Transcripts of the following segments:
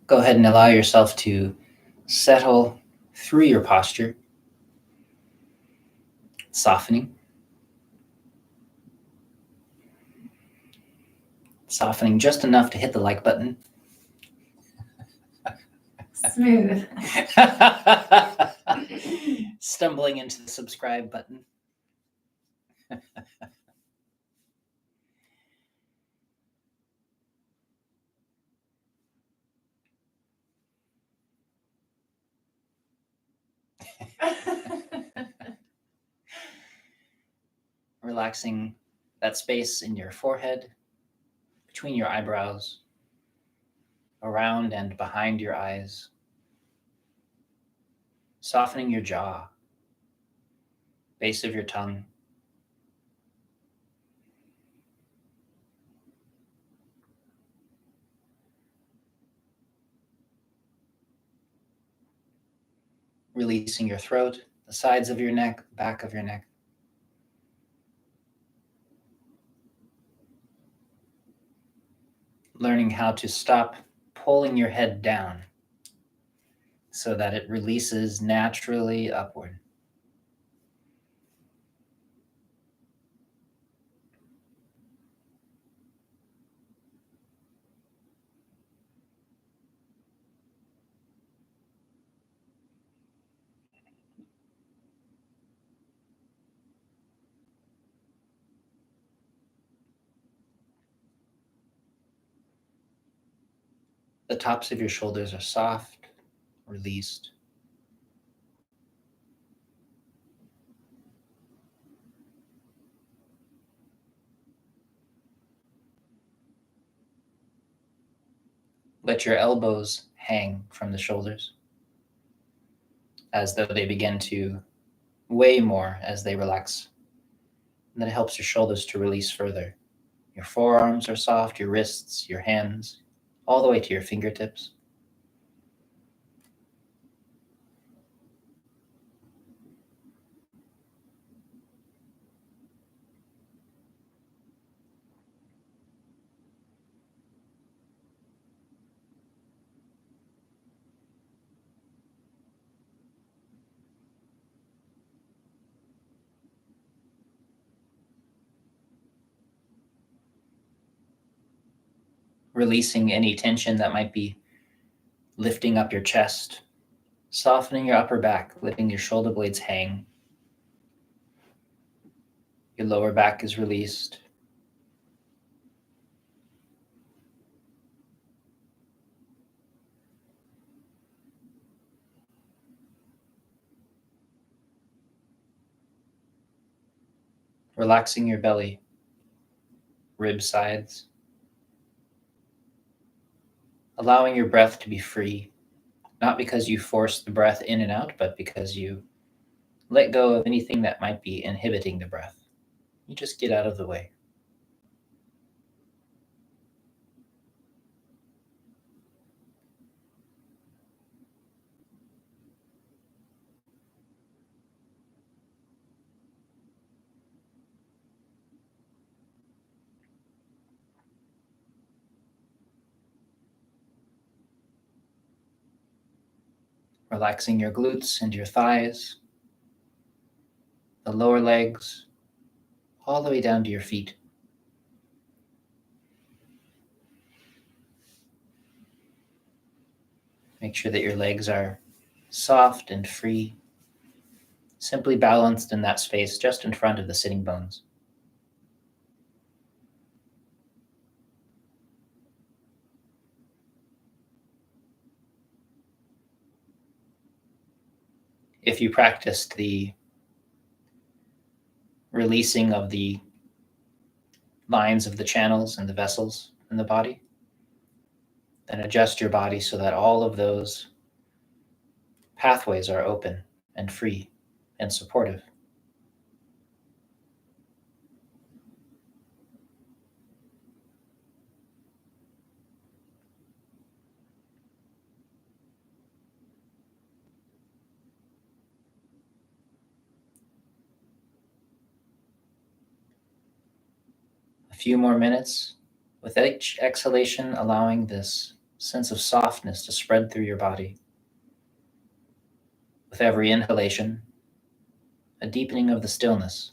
Go ahead and allow yourself to settle through your posture, softening just enough to hit the like button. Smooth. Stumbling into the subscribe button. Relaxing that space in your forehead, between your eyebrows, around and behind your eyes. Softening your jaw, base of your tongue. Releasing your throat, the sides of your neck, the back of your neck. Learning how to stop pulling your head down so that it releases naturally upward. The tops of your shoulders are soft, released. Let your elbows hang from the shoulders as though they begin to weigh more as they relax. And that helps your shoulders to release further. Your forearms are soft, your wrists, your hands, all the way to your fingertips. Releasing any tension that might be lifting up your chest, softening your upper back, letting your shoulder blades hang. Your lower back is released. Relaxing your belly, rib sides. Allowing your breath to be free, not because you force the breath in and out, but because you let go of anything that might be inhibiting the breath. You just get out of the way. Relaxing your glutes and your thighs, the lower legs, all the way down to your feet. Make sure that your legs are soft and free, simply balanced in that space just in front of the sitting bones. If you practiced the releasing of the lines of the channels and the vessels in the body, then adjust your body so that all of those pathways are open and free and supportive. A few more minutes with each exhalation, allowing this sense of softness to spread through your body. With every inhalation, a deepening of the stillness.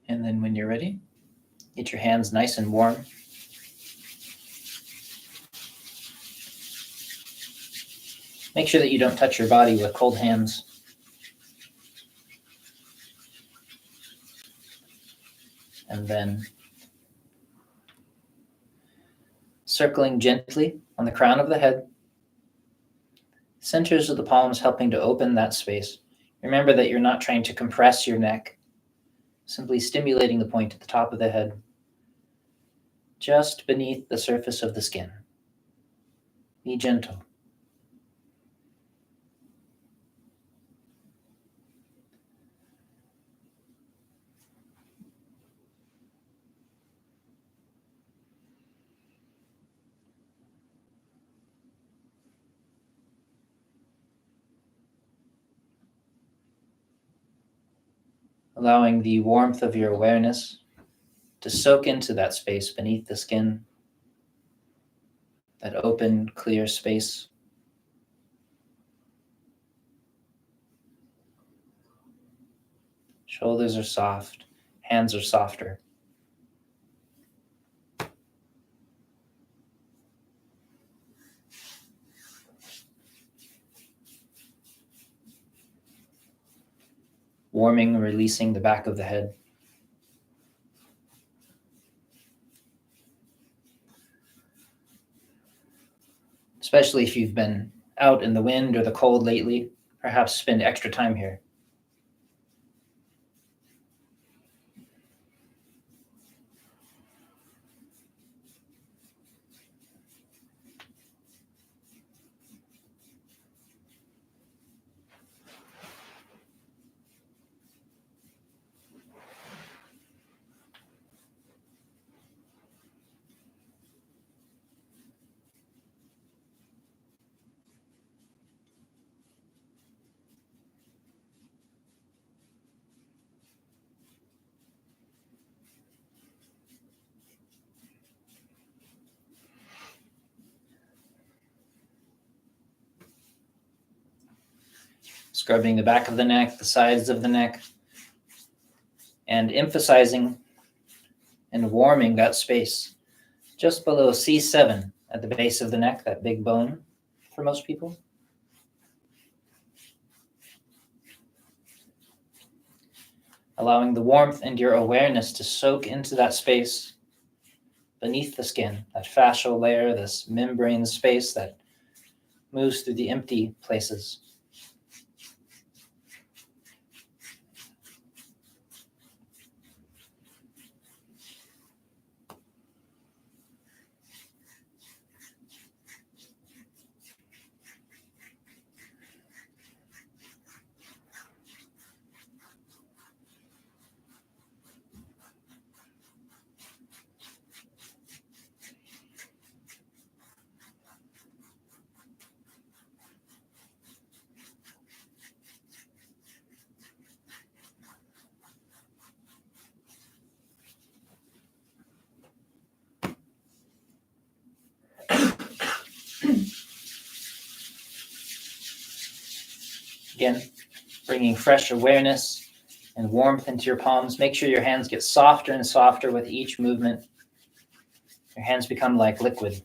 And then when you're ready, get your hands nice and warm. Make sure that you don't touch your body with cold hands. And then circling gently on the crown of the head, centers of the palms helping to open that space. Remember that you're not trying to compress your neck, simply stimulating the point at the top of the head, just beneath the surface of the skin. Be gentle. Allowing the warmth of your awareness to soak into that space beneath the skin, that open, clear space. Shoulders are soft, hands are softer. Warming and releasing the back of the head. Especially if you've been out in the wind or the cold lately, perhaps spend extra time here. scrubbing the back of the neck, the sides of the neck, and emphasizing and warming that space just below C7 at the base of the neck, that big bone for most people. Allowing the warmth and your awareness to soak into that space beneath the skin, that fascial layer, this membrane space that moves through the empty places. Again, bringing fresh awareness and warmth into your palms. Make sure your hands get softer and softer with each movement. Your hands become like liquid.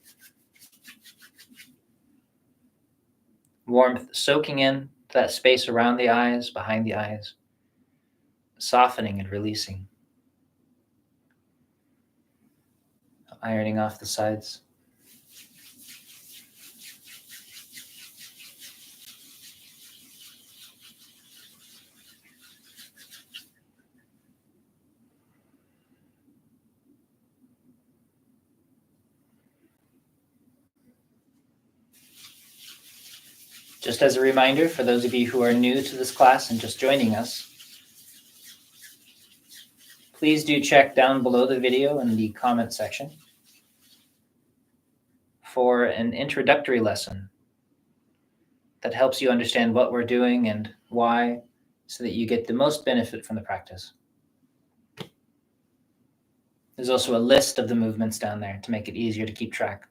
Warmth soaking in that space around the eyes, behind the eyes, softening and releasing. Ironing off the sides. Just as a reminder, for those of you who are new to this class and just joining us, please do check down below the video in the comment section for an introductory lesson that helps you understand what we're doing and why, so that you get the most benefit from the practice. There's also a list of the movements down there to make it easier to keep track.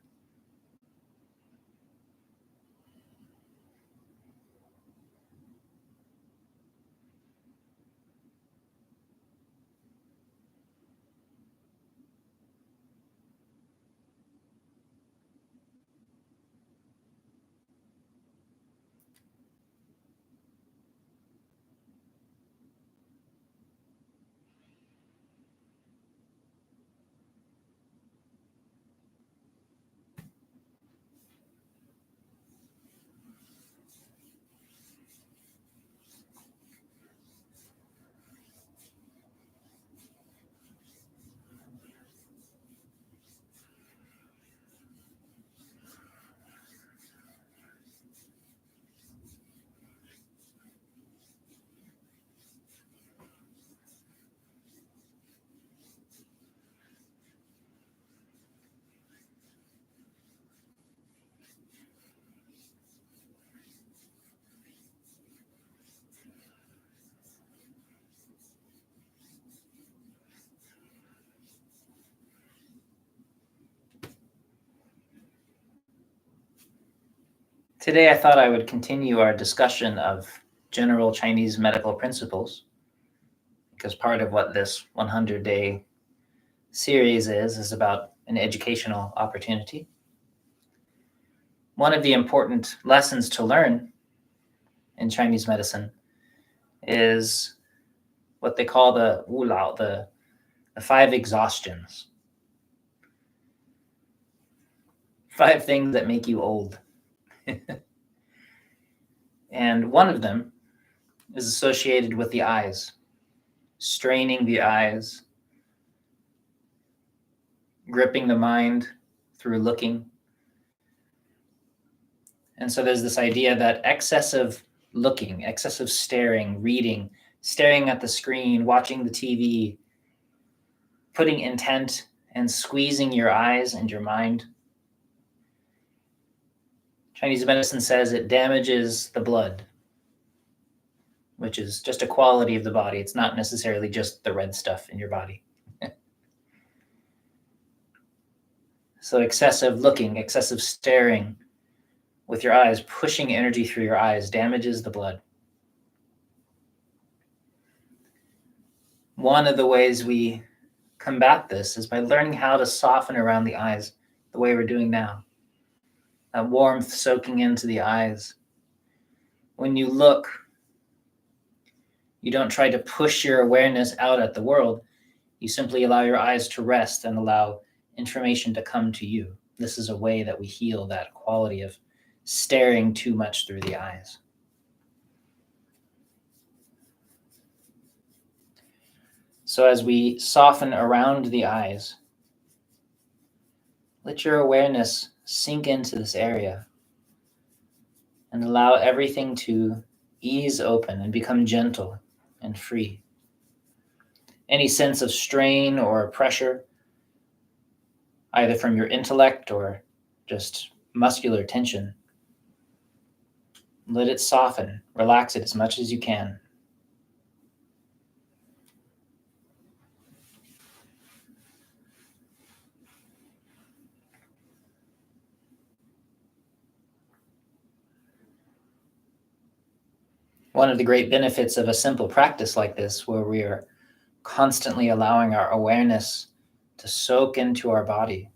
Today, I thought I would continue our discussion of general Chinese medical principles, because part of what this 100-day series is about an educational opportunity. One of the important lessons to learn in Chinese medicine is what they call the Wu Lao, the 5 exhaustions. 5 things that make you old. And one of them is associated with the eyes, straining the eyes, gripping the mind through looking. And so there's this idea that excessive looking, excessive staring, reading, staring at the screen, watching the TV, putting intent and squeezing your eyes and your mind. Chinese medicine says it damages the blood, which is just a quality of the body. It's not necessarily just the red stuff in your body. So excessive looking, excessive staring with your eyes, pushing energy through your eyes, damages the blood. one of the ways we combat this is by learning how to soften around the eyes the way we're doing now. That warmth soaking into the eyes. When you look, you don't try to push your awareness out at the world. You simply allow your eyes to rest and allow information to come to you. This is a way that we heal that quality of staring too much through the eyes. So as we soften around the eyes, let your awareness sink into this area and allow everything to ease open and become gentle and free. Any sense of strain or pressure, either from your intellect or just muscular tension, let it soften, relax it as much as you can. One of the great benefits of a simple practice like this, where we are constantly allowing our awareness to soak into our body,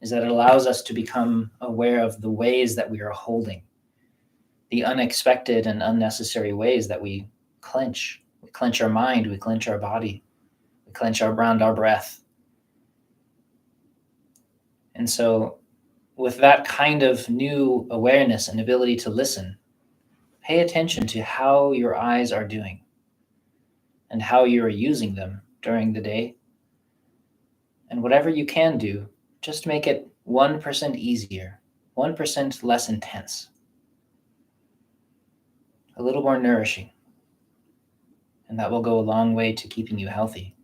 is that it allows us to become aware of the ways that we are holding, the unexpected and unnecessary ways that we clench. We clench our mind, we clench our body, we clench around our breath. And so with that kind of new awareness and ability to listen, pay attention to how your eyes are doing and how you're using them during the day. And whatever you can do, just make it 1% easier, 1% less intense, a little more nourishing. And that will go a long way to keeping you healthy.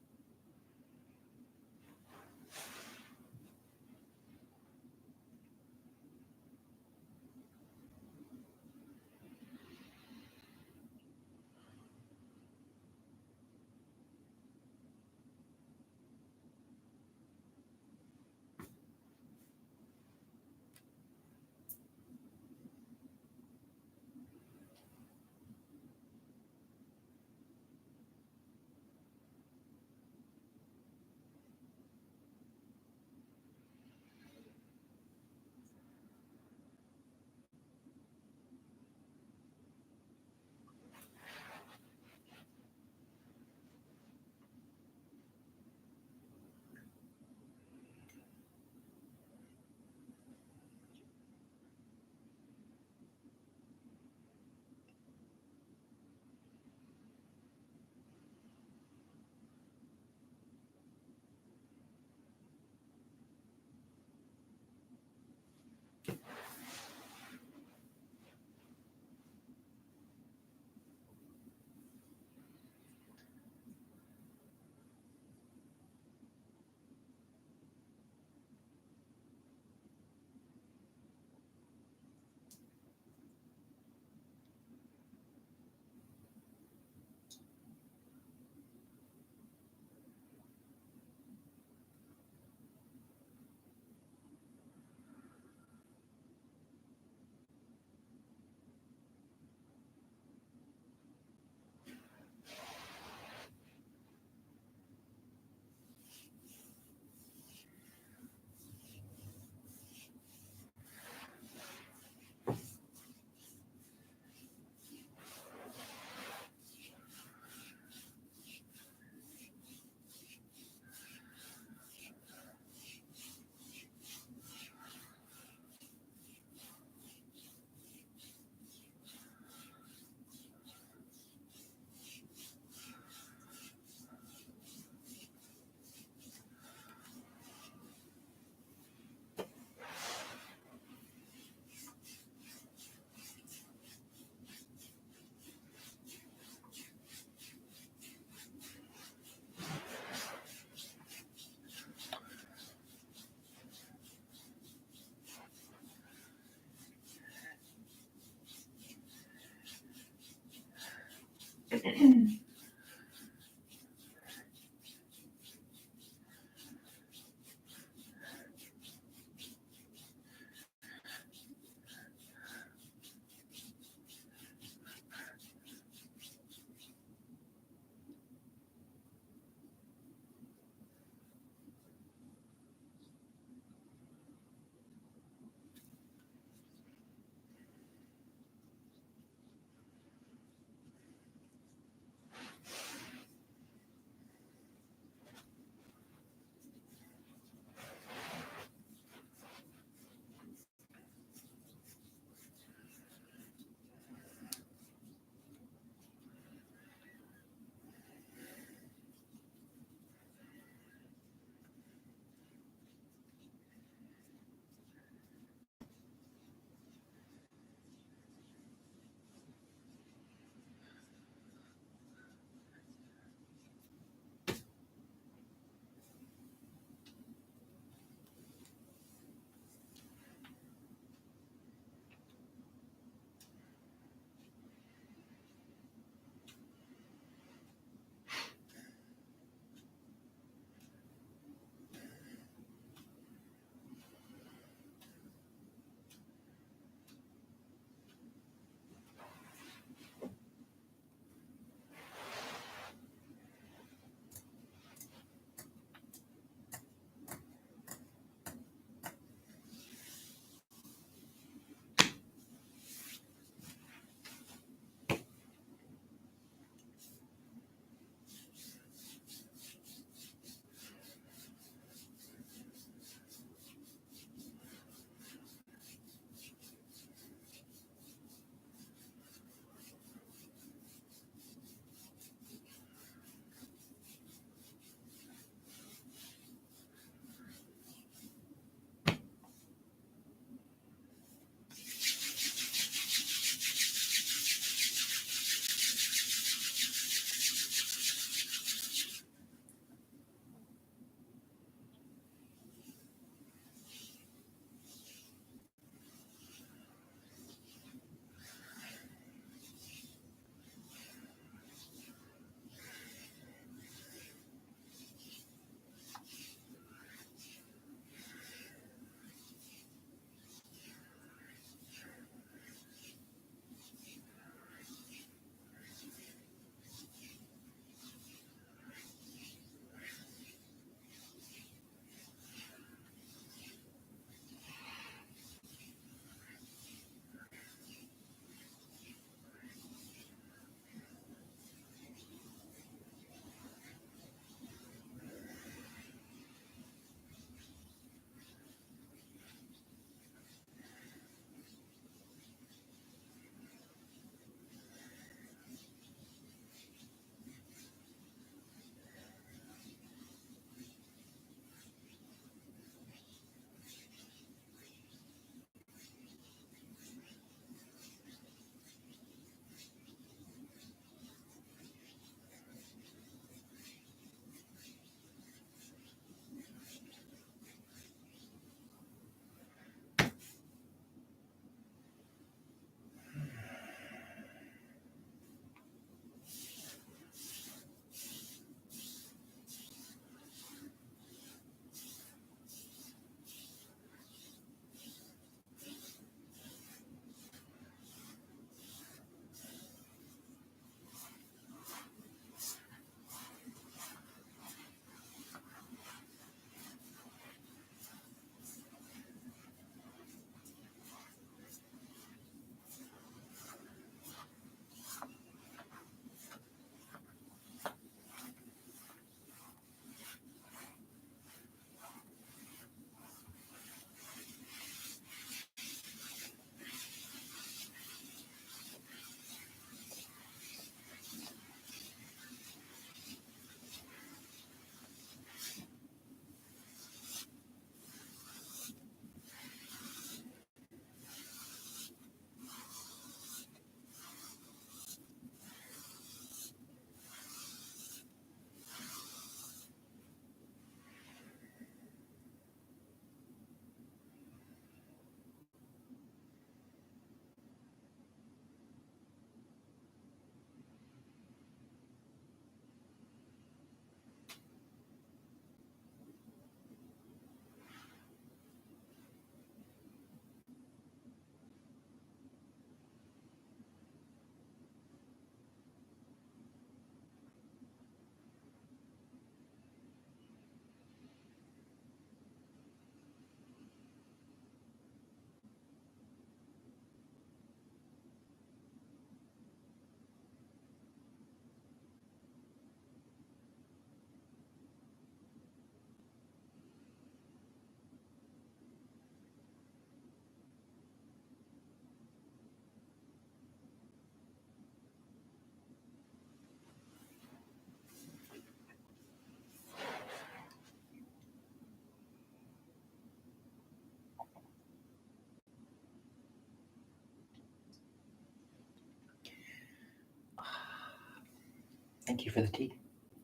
Thank you for the tea.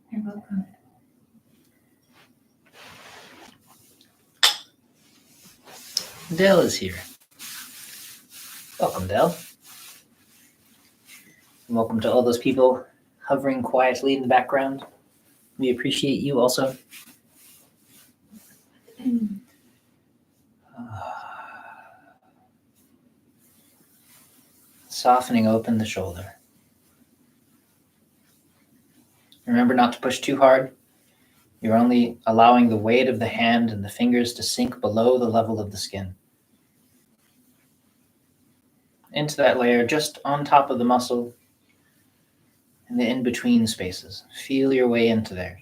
You're welcome. Dell is here. Welcome, Dell. And welcome to all those people hovering quietly in the background. We appreciate you also. Softening open the shoulder. Remember not to push too hard. You're only allowing the weight of the hand and the fingers to sink below the level of the skin. Into that layer just on top of the muscle and the in-between spaces. Feel your way into there.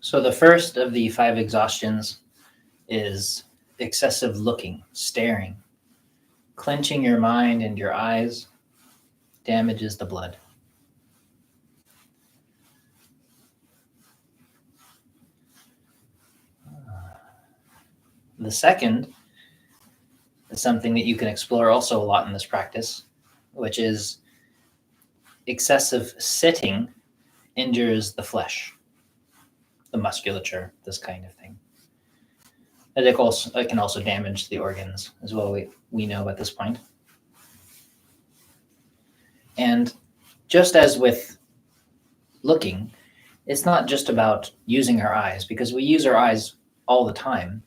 So the first of the 5 exhaustions is excessive looking, staring. Clenching your mind and your eyes damages the blood. The second is something that you can explore also a lot in this practice, which is excessive sitting injures the flesh, the musculature, this kind of thing. And it can also damage the organs as well, we know at this point. And just as with looking, it's not just about using our eyes, because we use our eyes all the time,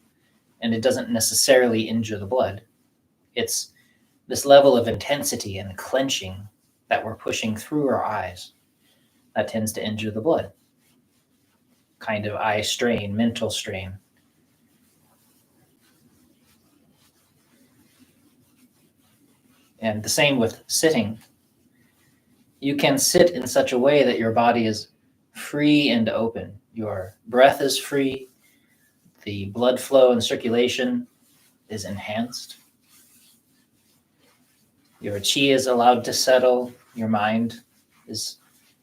and it doesn't necessarily injure the blood. It's this level of intensity and clenching that we're pushing through our eyes that tends to injure the blood. Kind of eye strain, mental strain. And the same with sitting. You can sit in such a way that your body is free and open. Your breath is free. The blood flow and circulation is enhanced. Your chi is allowed to settle. Your mind is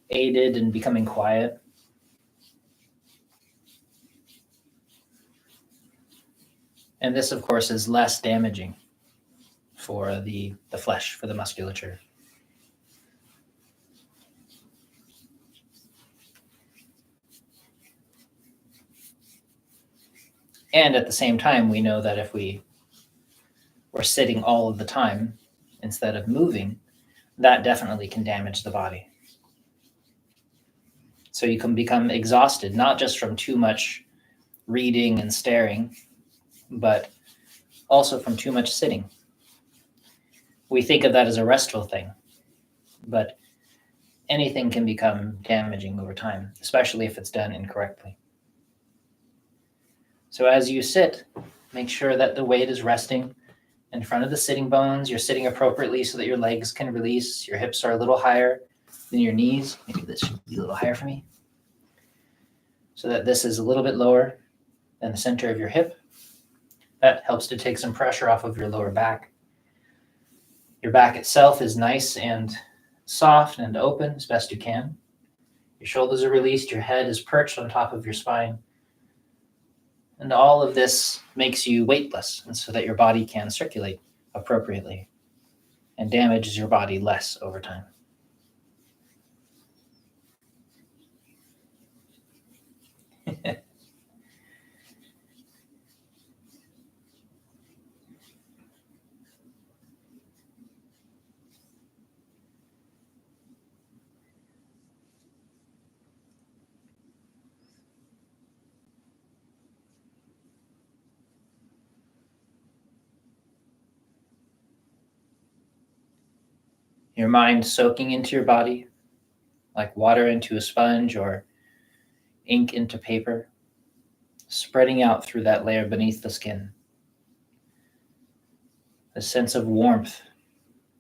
aided in becoming quiet. And this, of course, is less damaging for the flesh, for the musculature. And at the same time, we know that if we were sitting all of the time instead of moving, that definitely can damage the body. So you can become exhausted, not just from too much reading and staring, but also from too much sitting. We think of that as a restful thing, but anything can become damaging over time, especially if it's done incorrectly. So as you sit, make sure that the weight is resting in front of the sitting bones. You're sitting appropriately so that your legs can release. Your hips are a little higher than your knees. Maybe this should be a little higher for me. So that this is a little bit lower than the center of your hip. That helps to take some pressure off of your lower back. Your back itself is nice and soft and open as best you can. Your shoulders are released. Your head is perched on top of your spine. And all of this makes you weightless, and so that your body can circulate appropriately and damages your body less over time. Your mind soaking into your body like water into a sponge or ink into paper, spreading out through that layer beneath the skin. A sense of warmth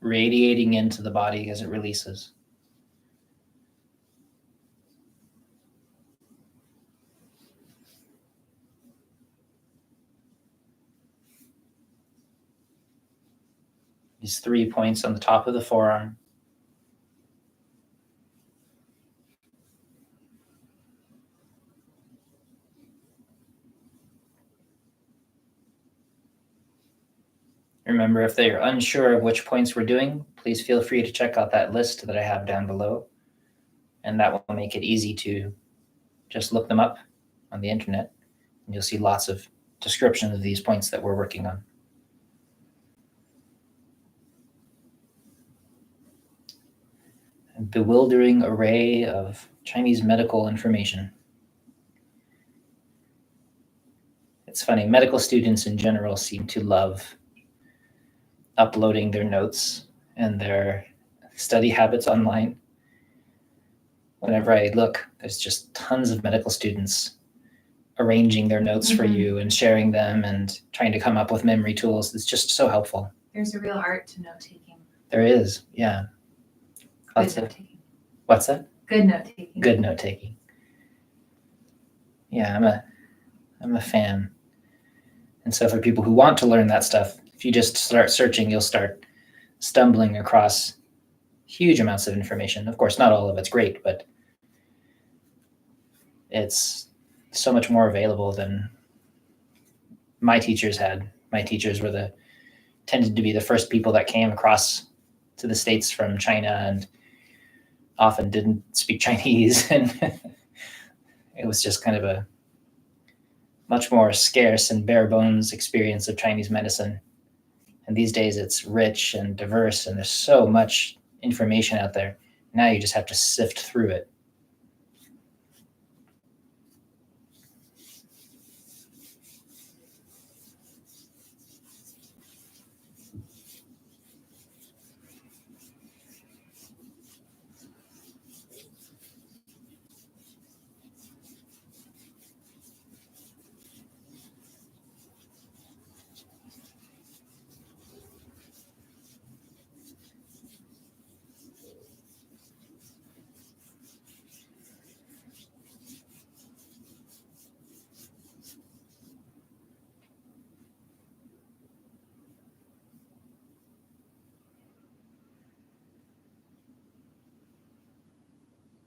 radiating into the body as it releases. these 3 points on the top of the forearm. Remember, if they're unsure of which points we're doing, please feel free to check out that list that I have down below. And that will make it easy to just look them up on the internet. And you'll see lots of descriptions of these points that we're working on. A bewildering array of Chinese medical information. It's funny, medical students in general seem to love uploading their notes and their study habits online. Whenever I look, there's just tons of medical students arranging their notes for you and sharing them and trying to come up with memory tools. It's just so helpful. There's a real art to note-taking. There is, yeah. Good note-taking. What's that? Good note-taking. Good note-taking. Yeah, I'm a fan. And so for people who want to learn that stuff, if you just start searching, you'll start stumbling across huge amounts of information. Of course, not all of it's great, but it's so much more available than my teachers had. My teachers tended to be the first people that came across to the States from China and often didn't speak Chinese. And it was just kind of a much more scarce and bare bones experience of Chinese medicine. And these days it's rich and diverse and there's so much information out there. Now you just have to sift through it.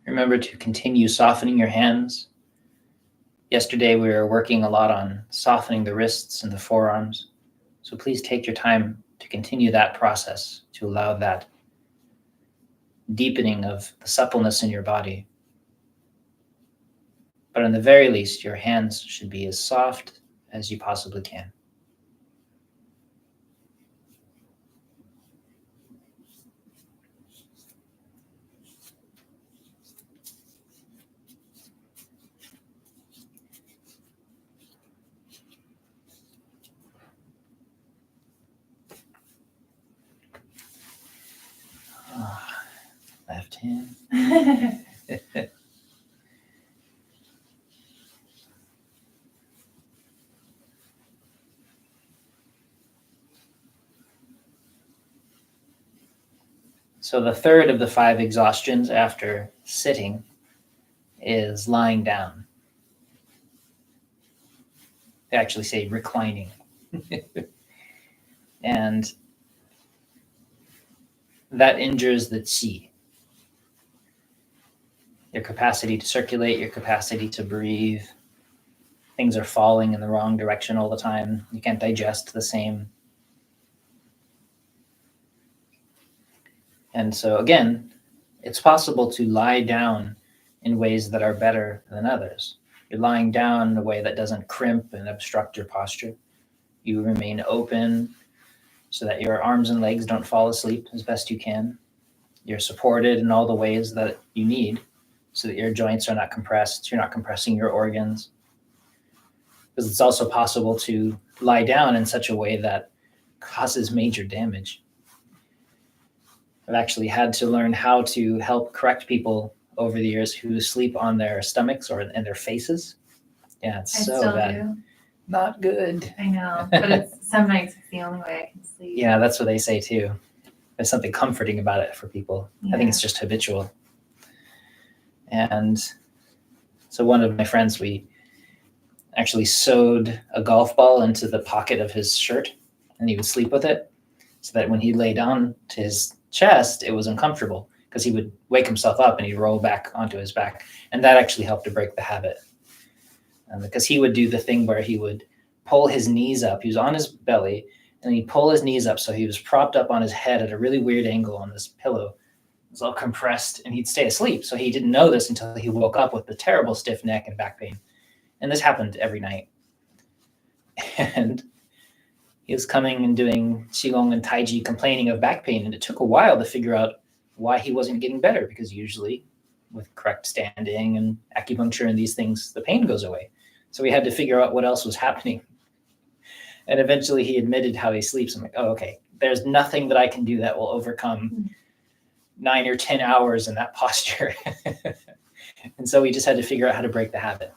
Remember to continue softening your hands. Yesterday, we were working a lot on softening the wrists and the forearms. So please take your time to continue that process, to allow that deepening of the suppleness in your body. But in the very least, your hands should be as soft as you possibly can. Left hand. So the third of the 5 exhaustions after sitting is lying down. They actually say reclining. And that injures the qi. Your capacity to circulate, your capacity to breathe. Things are falling in the wrong direction all the time. You can't digest the same. And so again, it's possible to lie down in ways that are better than others. You're lying down in a way that doesn't crimp and obstruct your posture. You remain open so that your arms and legs don't fall asleep as best you can. You're supported in all the ways that you need so that your joints are not compressed. You're not compressing your organs. Because it's also possible to lie down in such a way that causes major damage. I've actually had to learn how to help correct people over the years who sleep on their stomachs or in their faces. Yeah, it's so bad. Do. Not good. I know, but sometimes it's the only way I can sleep. Yeah, that's what they say too. There's something comforting about it for people. Yeah. I think it's just habitual. And so one of my friends, we actually sewed a golf ball into the pocket of his shirt and he would sleep with it. so that when he lay down to his chest, it was uncomfortable because he would wake himself up and he'd roll back onto his back. And that actually helped to break the habit. Because he would do the thing where he would pull his knees up. He was on his belly, and he'd pull his knees up so he was propped up on his head at a really weird angle on this pillow. It was all compressed, and he'd stay asleep. So he didn't know this until he woke up with the terrible stiff neck and back pain. And this happened every night. And he was coming and doing Qigong and Taiji, complaining of back pain. And it took a while to figure out why he wasn't getting better, because usually with correct standing and acupuncture and these things, the pain goes away. So we had to figure out what else was happening. And eventually he admitted how he sleeps. I'm like, oh, okay, there's nothing that I can do that will overcome 9 or 10 hours in that posture. And so we just had to figure out how to break the habit.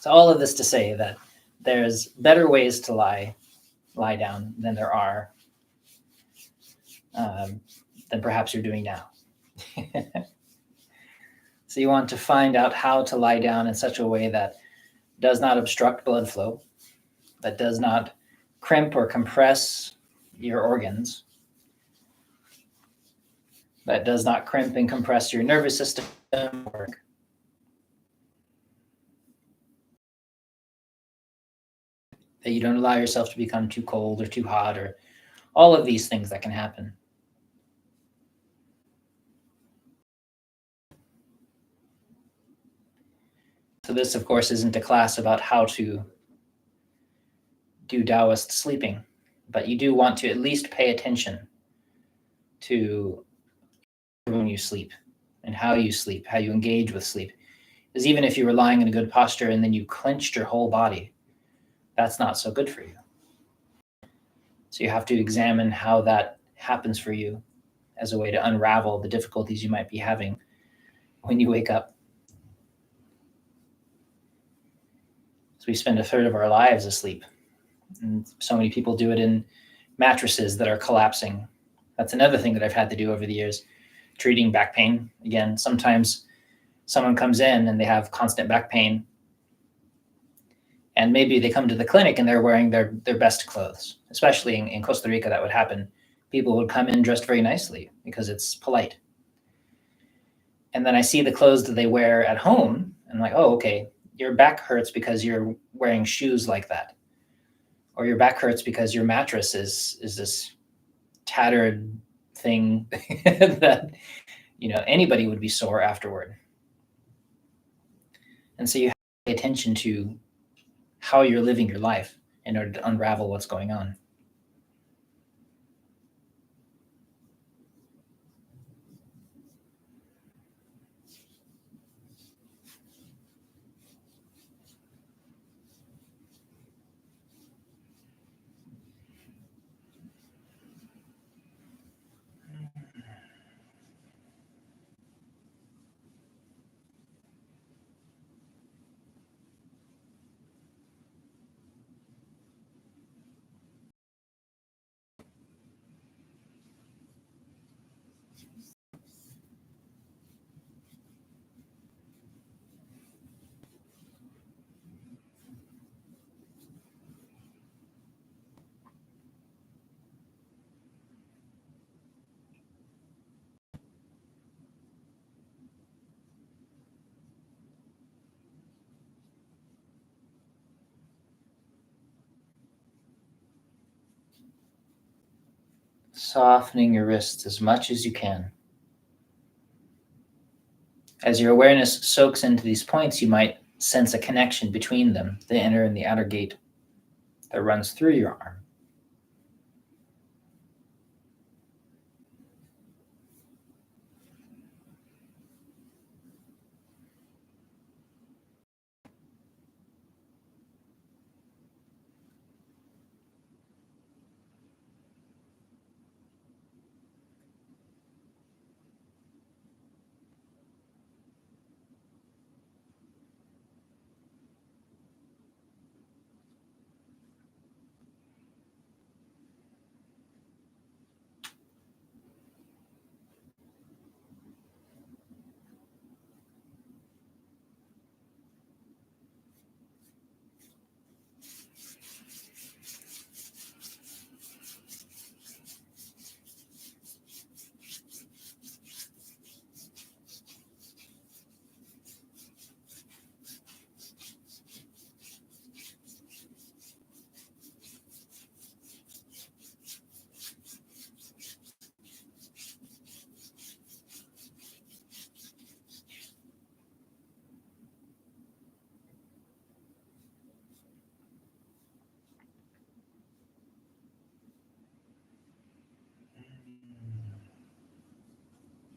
So all of this to say that there's better ways to lie down than there are, than perhaps you're doing now. So you want to find out how to lie down in such a way that does not obstruct blood flow, that does not crimp or compress your organs, that does not crimp and compress your nervous system, or that you don't allow yourself to become too cold or too hot, or all of these things that can happen. So this, of course, isn't a class about how to do Daoist sleeping, but you do want to at least pay attention to when you sleep and how you sleep, how you engage with sleep. Because even if you were lying in a good posture and then you clenched your whole body, that's not so good for you. So you have to examine how that happens for you as a way to unravel the difficulties you might be having when you wake up. So we spend a third of our lives asleep. And so many people do it in mattresses that are collapsing. That's another thing that I've had to do over the years, treating back pain. Again, sometimes someone comes in and they have constant back pain, and maybe they come to the clinic and they're wearing their best clothes. Especially in Costa Rica, that would happen. People would come in dressed very nicely because it's polite. And then I see the clothes that they wear at home, and I'm like, oh, okay, your back hurts because you're wearing shoes like that. Or your back hurts because your mattress is this tattered thing that, anybody would be sore afterward. And so you have to pay attention to how you're living your life in order to unravel what's going on. Softening your wrists as much as you can. As your awareness soaks into these points, you might sense a connection between them, the inner and the outer gate that runs through your arm.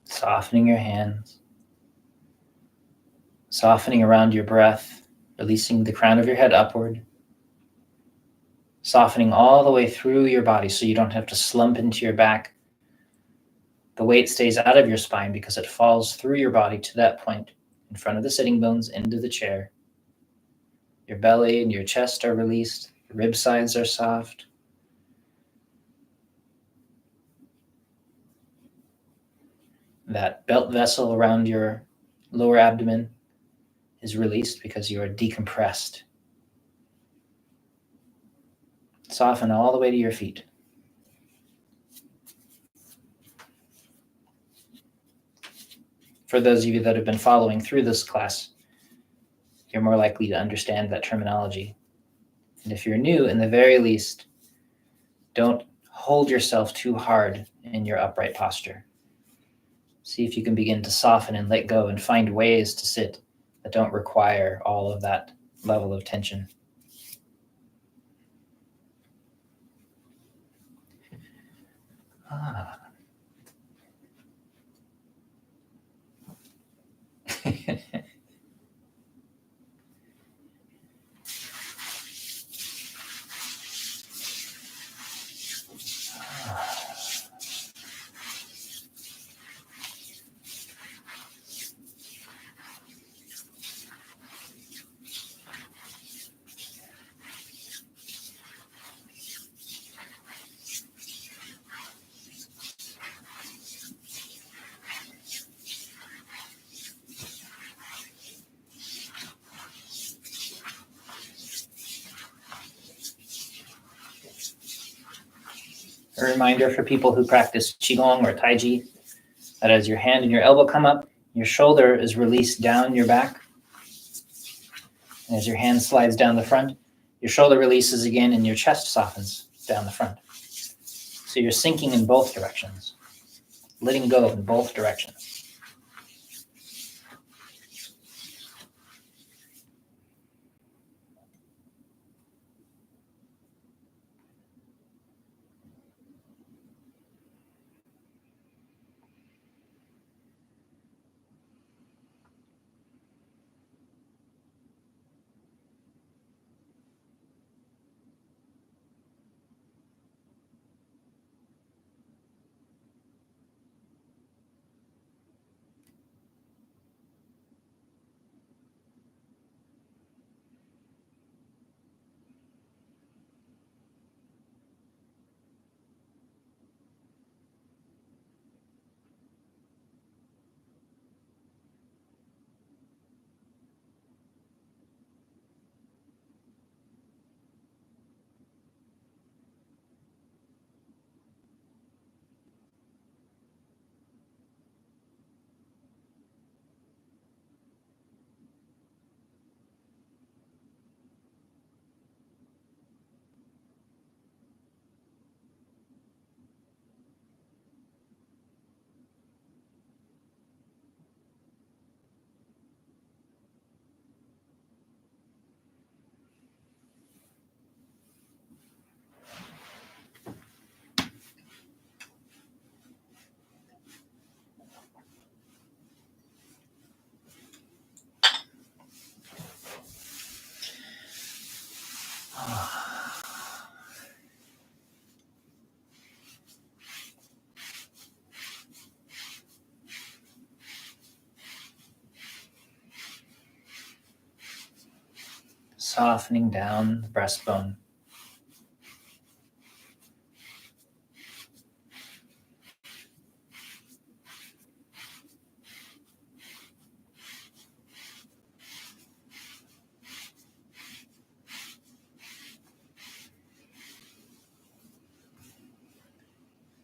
Softening your hands. Softening around your breath, releasing the crown of your head upward. Softening all the way through your body so you don't have to slump into your back. The weight stays out of your spine because it falls through your body to that point in front of the sitting bones into the chair. Your belly and your chest are released. The rib sides are soft. That belt vessel around your lower abdomen is released because you are decompressed. Soften all the way to your feet. For those of you that have been following through this class, you're more likely to understand that terminology. And if you're new, in the very least, don't hold yourself too hard in your upright posture. See if you can begin to soften and let go and find ways to sit that don't require all of that level of tension. A reminder for people who practice Qigong or Tai Chi that as your hand and your elbow come up, your shoulder is released down your back. And as your hand slides down the front, your shoulder releases again and your chest softens down the front. So you're sinking in both directions, letting go in both directions. Softening down the breastbone.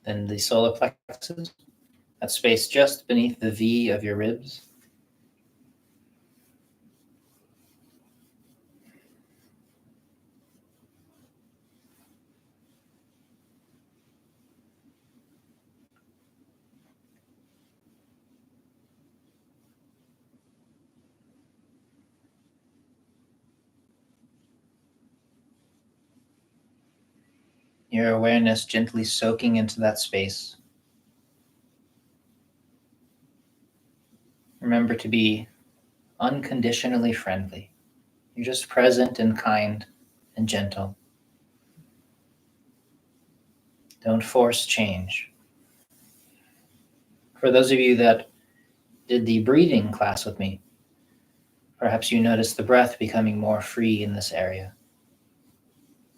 Then the solar plexus, that space just beneath the V of your ribs. Your awareness gently soaking into that space, remember to be unconditionally friendly. You're just present and kind and gentle. Don't force change. For those of you that did the breathing class with me, perhaps you notice the breath becoming more free in this area.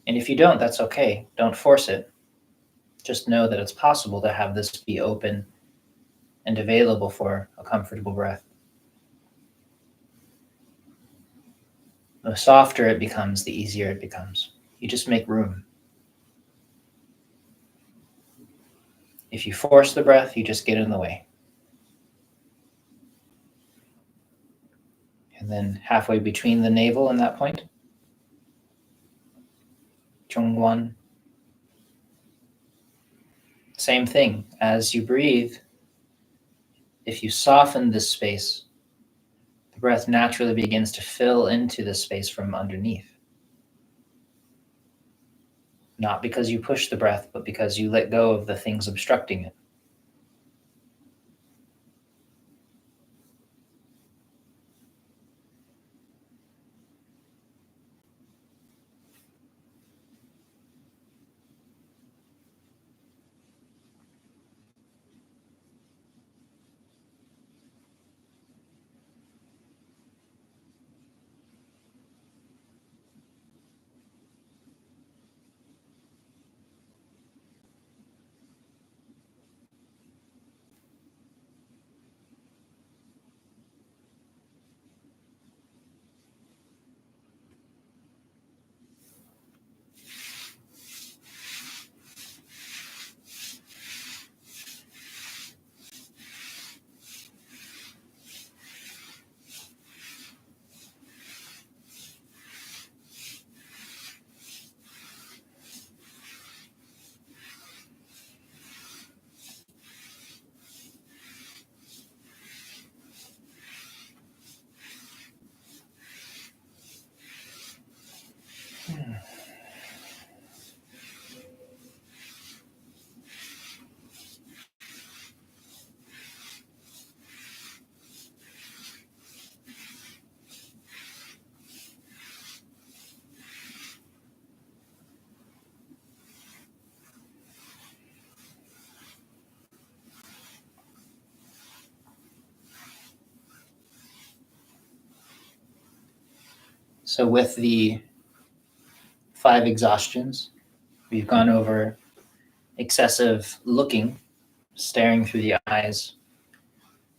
And if you don't, that's okay. Don't force it. Just know that it's possible to have this be open and available for a comfortable breath. The softer it becomes, the easier it becomes. You just make room. If you force the breath, you just get in the way. And then halfway between the navel and that point, Zhongguan. Same thing. As you breathe, if you soften this space, the breath naturally begins to fill into the space from underneath. Not because you push the breath, but because you let go of the things obstructing it. So with the 5 exhaustions, we've gone over excessive looking, staring through the eyes,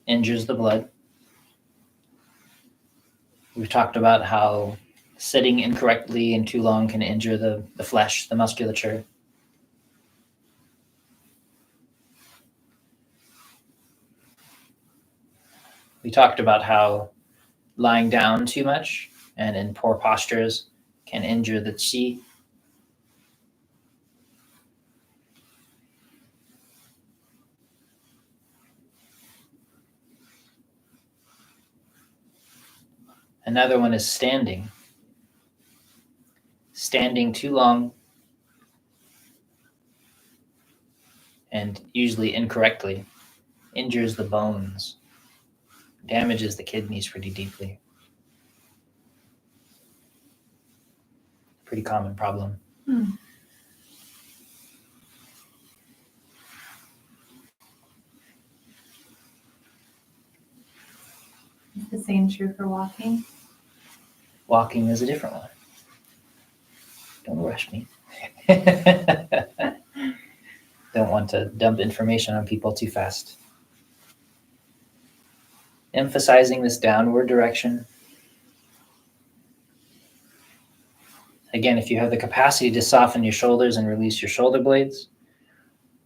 injures the blood. We've talked about how sitting incorrectly and too long can injure the flesh, the musculature. We talked about how lying down too much and in poor postures can injure the qi. Another one is standing. Standing too long and usually incorrectly injures the bones, damages the kidneys pretty deeply. Pretty common problem. Is the same true for walking? Walking is a different one. Don't rush me. Don't want to dump information on people too fast. Emphasizing this downward direction. Again, if you have the capacity to soften your shoulders and release your shoulder blades,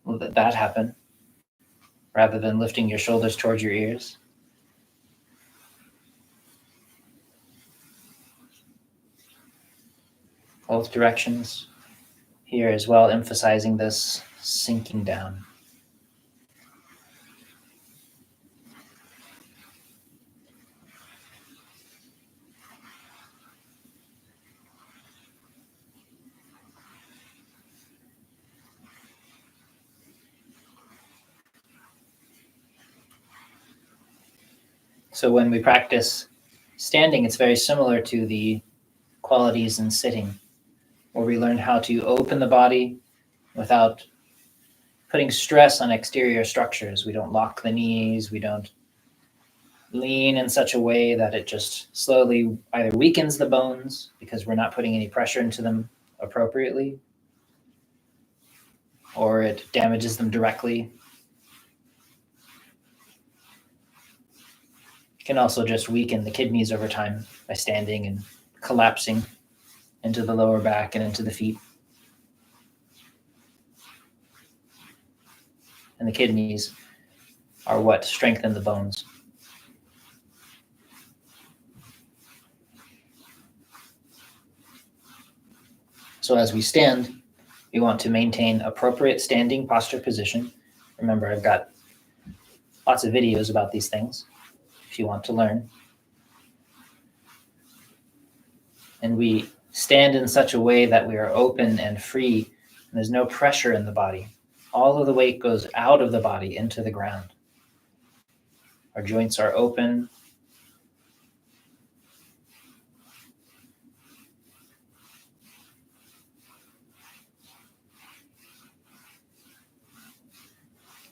let that happen rather than lifting your shoulders towards your ears. Both directions. Here as well, emphasizing this sinking down. So when we practice standing, it's very similar to the qualities in sitting, where we learn how to open the body without putting stress on exterior structures. We don't lock the knees, we don't lean in such a way that it just slowly either weakens the bones because we're not putting any pressure into them appropriately, or it damages them directly. It can also just weaken the kidneys over time by standing and collapsing into the lower back and into the feet. And the kidneys are what strengthen the bones. So as we stand, we want to maintain appropriate standing posture position. Remember, I've got lots of videos about these things if you want to learn. And we stand in such a way that we are open and free, and there's no pressure in the body. All of the weight goes out of the body into the ground. Our joints are open.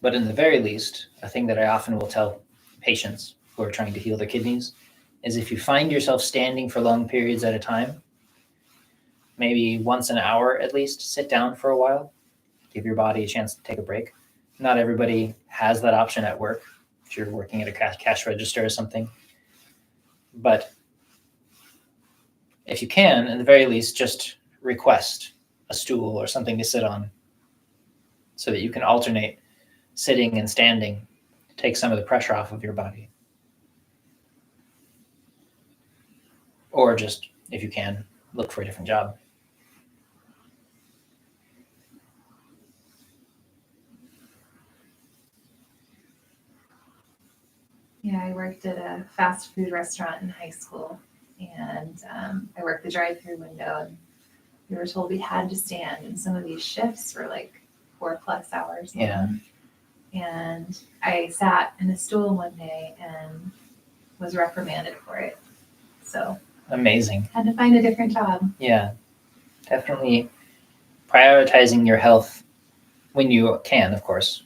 But in the very least, a thing that I often will tell patients who are trying to heal their kidneys is if you find yourself standing for long periods at a time, maybe once an hour at least, sit down for a while, give your body a chance to take a break. Not everybody has that option at work, if you're working at a cash register or something. But if you can, at the very least, just request a stool or something to sit on so that you can alternate sitting and standing to take some of the pressure off of your body. Or just, if you can, look for a different job. Yeah, I worked at a fast food restaurant in high school, and I worked the drive-through window, and we were told we had to stand, and some of these shifts were like 4+ hours long. Yeah. And I sat in a stool one day and was reprimanded for it. So Amazing. had to find a different job. Yeah, definitely prioritizing your health when you can, of course.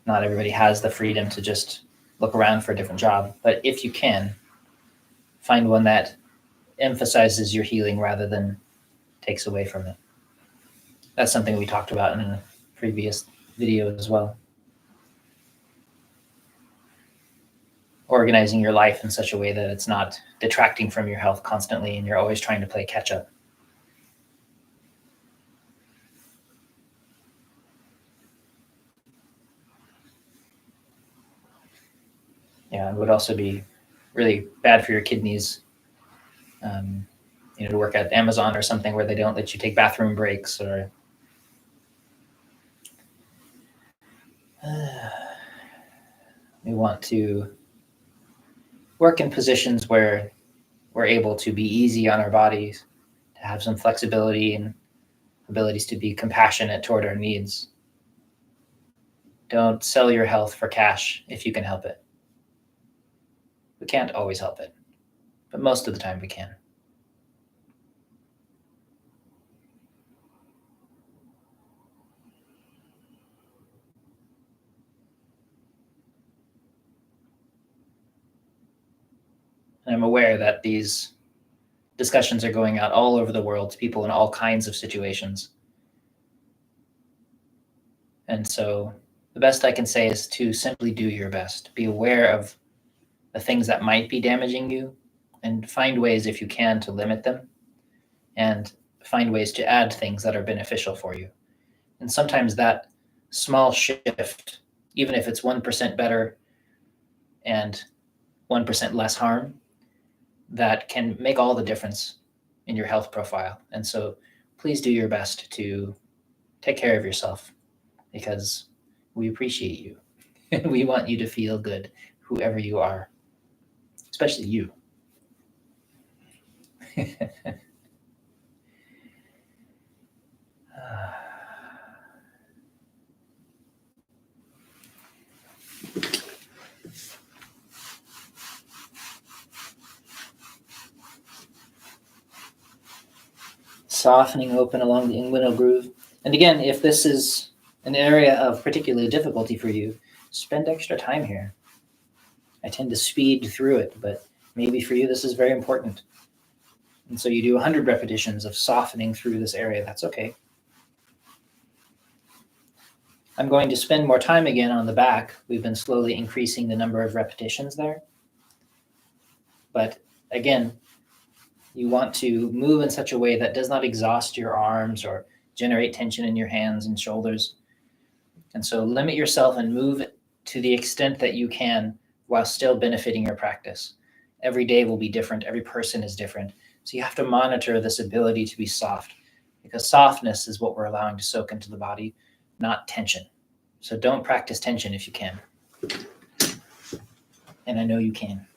Not everybody has the freedom to just look around for a different job, but if you can, find one that emphasizes your healing rather than takes away from it. That's something we talked about in a previous video as well. Organizing your life in such a way that it's not detracting from your health constantly and you're always trying to play catch up. Yeah, it would also be really bad for your kidneys, to work at Amazon or something where they don't let you take bathroom breaks, or we want to work in positions where we're able to be easy on our bodies, to have some flexibility and abilities to be compassionate toward our needs. Don't sell your health for cash if you can help it. We can't always help it, but most of the time we can. And I'm aware that these discussions are going out all over the world to people in all kinds of situations. And so the best I can say is to simply do your best. Be aware of the things that might be damaging you and find ways, if you can, to limit them, and find ways to add things that are beneficial for you. And sometimes that small shift, even if it's 1% better and 1% less harm, that can make all the difference in your health profile. And so please do your best to take care of yourself, because we appreciate you. We want you to feel good, whoever you are, especially you. softening open along the inguinal groove. And again, if this is an area of particular difficulty for you, spend extra time here. I tend to speed through it, but maybe for you this is very important. And so you do 100 repetitions of softening through this area. That's okay. I'm going to spend more time again on the back. We've been slowly increasing the number of repetitions there. But again, you want to move in such a way that does not exhaust your arms or generate tension in your hands and shoulders. And so limit yourself and move to the extent that you can while still benefiting your practice. Every day will be different. Every person is different. So you have to monitor this ability to be soft, because softness is what we're allowing to soak into the body, not tension. So don't practice tension if you can. And I know you can.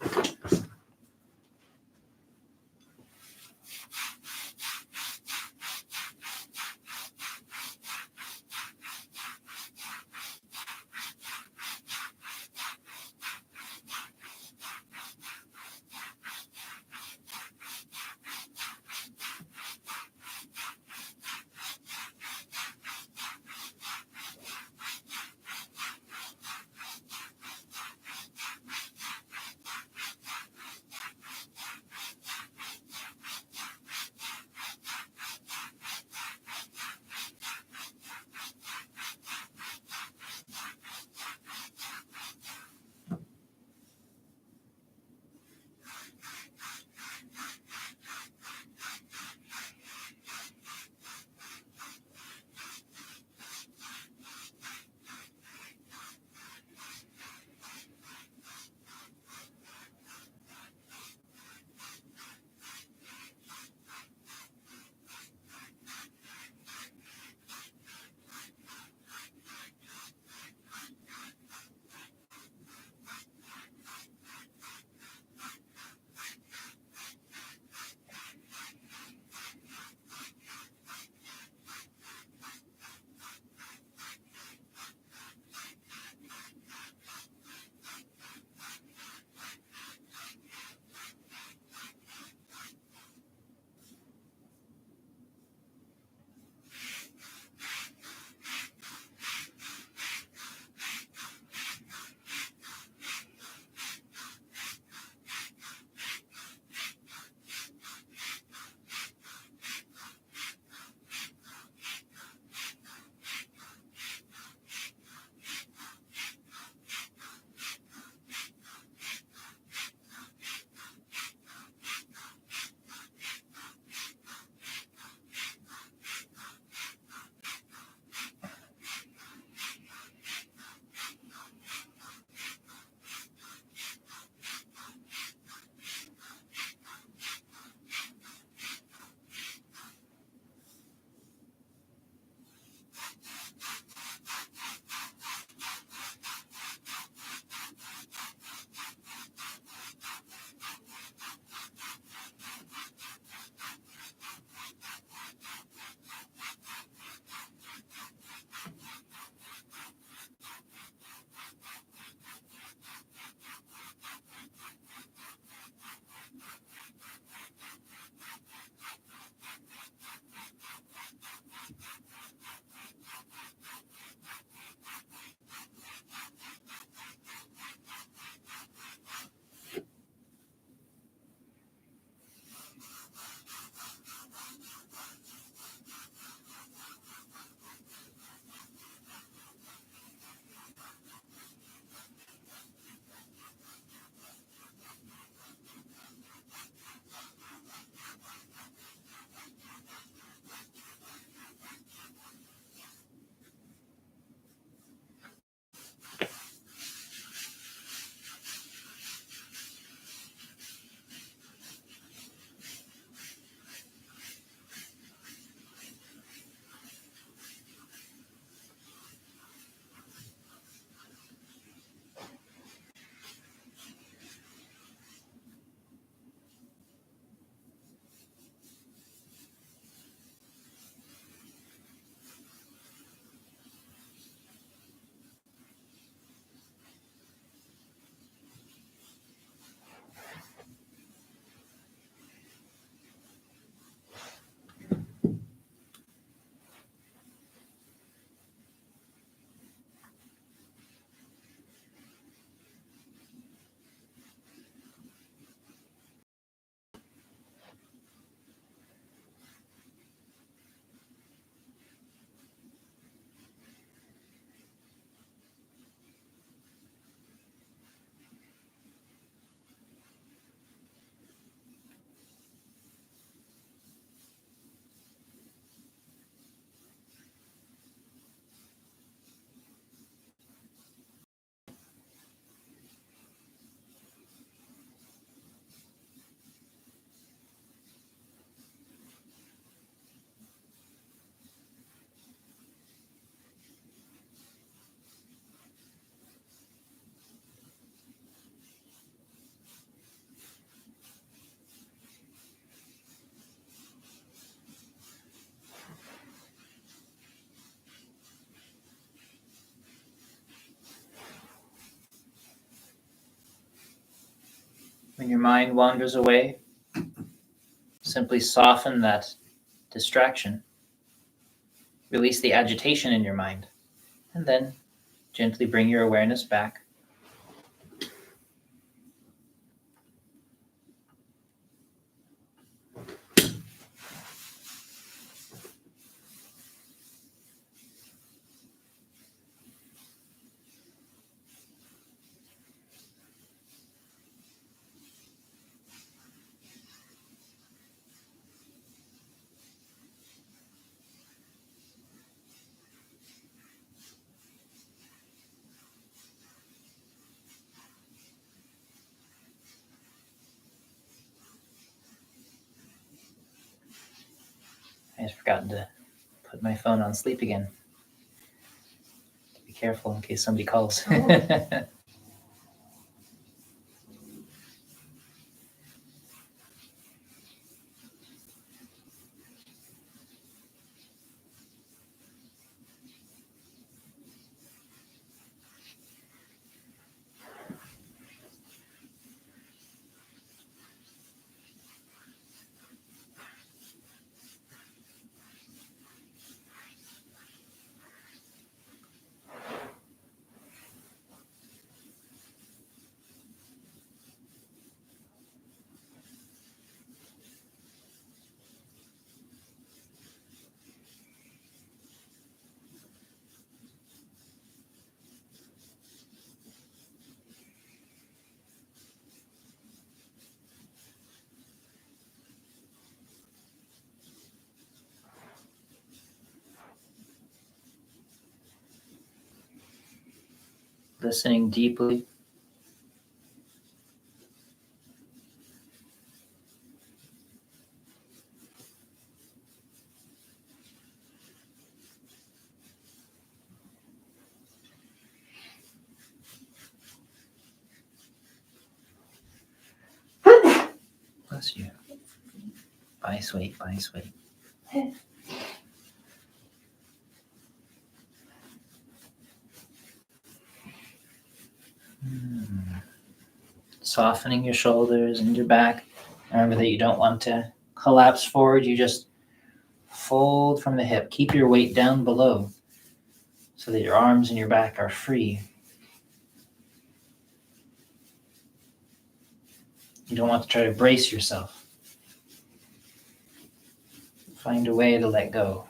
When your mind wanders away, simply soften that distraction. Release the agitation in your mind, and then gently bring your awareness back. I had forgotten to put my phone on sleep again. Be careful in case somebody calls. Oh. Listening deeply. Bless you. Bye, sweet. Bye, sweet. Softening your shoulders and your back. Remember that you don't want to collapse forward. You just fold from the hip. Keep your weight down below so that your arms and your back are free. You don't want to try to brace yourself. Find a way to let go.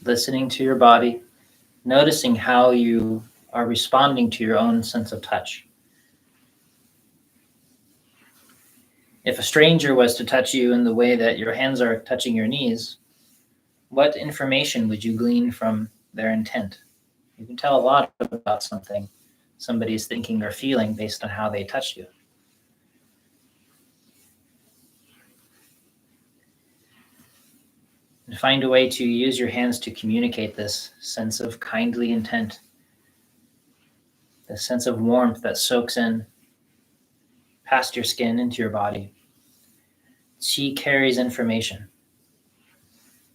Listening to your body, noticing how you are responding to your own sense of touch. If a stranger was to touch you in the way that your hands are touching your knees, what information would you glean from their intent? You can tell a lot about something somebody's thinking or feeling based on how they touch you. And find a way to use your hands to communicate this sense of kindly intent, this sense of warmth that soaks in past your skin into your body. Qi carries information.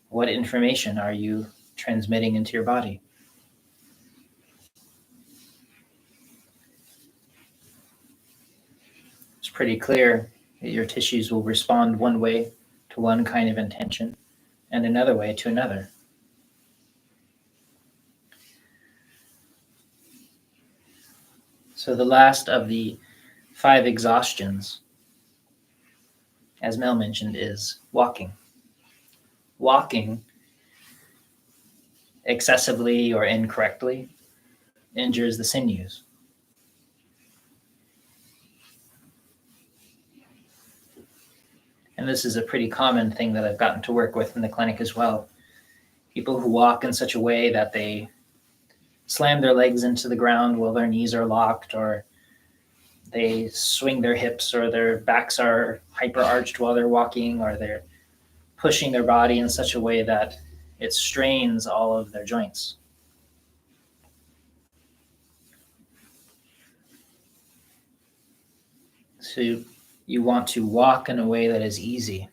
What information are you transmitting into your body? It's pretty clear that your tissues will respond one way to one kind of intention and another way to another. So the last of the 5 exhaustions, as Mel mentioned, is walking. Walking excessively or incorrectly injures the sinews. and this is a pretty common thing that I've gotten to work with in the clinic as well. People who walk in such a way that they slam their legs into the ground while their knees are locked, or they swing their hips, or their backs are hyper arched while they're walking, or they're pushing their body in such a way that it strains all of their joints. So you want to walk in a way that is easy.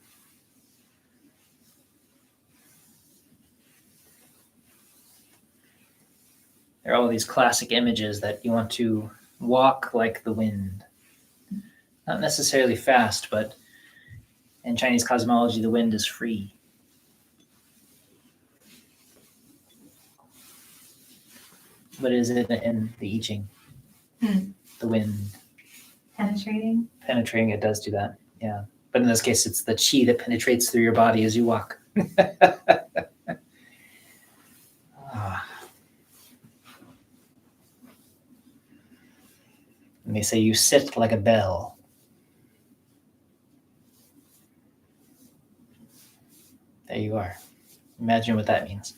There are all these classic images that you want to walk like the wind. Not necessarily fast, but in Chinese cosmology, the wind is free. What is it in the I Ching? The wind. Penetrating? Penetrating, it does do that, yeah. But in this case, it's the qi that penetrates through your body as you walk. And they say you sit like a bell. There you are. Imagine what that means.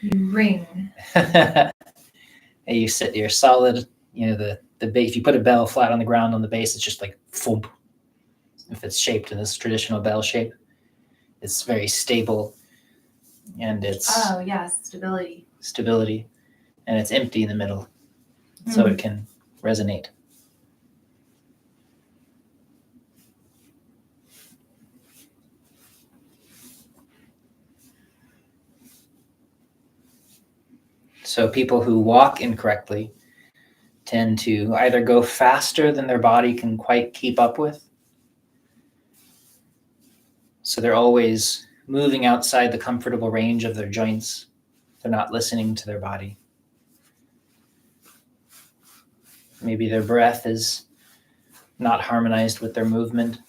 You ring. And you sit, you're solid, the base. If you put a bell flat on the ground on the base, it's just like thump. If it's shaped in this traditional bell shape, it's very stable, and it's stability, and it's empty in the middle, so it can resonate. So people who walk incorrectly tend to either go faster than their body can quite keep up with. So they're always moving outside the comfortable range of their joints. They're not listening to their body. Maybe their breath is not harmonized with their movement.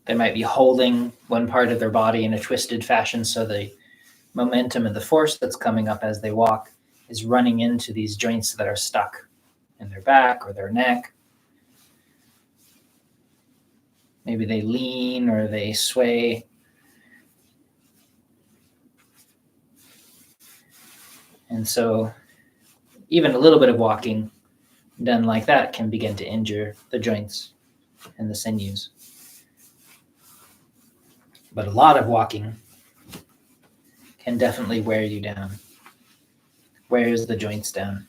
They might be holding one part of their body in a twisted fashion, so the momentum and the force that's coming up as they walk is running into these joints that are stuck in their back or their neck. Maybe they lean or they sway. And so even a little bit of walking done like that can begin to injure the joints and the sinews. But a lot of walking can definitely wear you down, wears the joints down.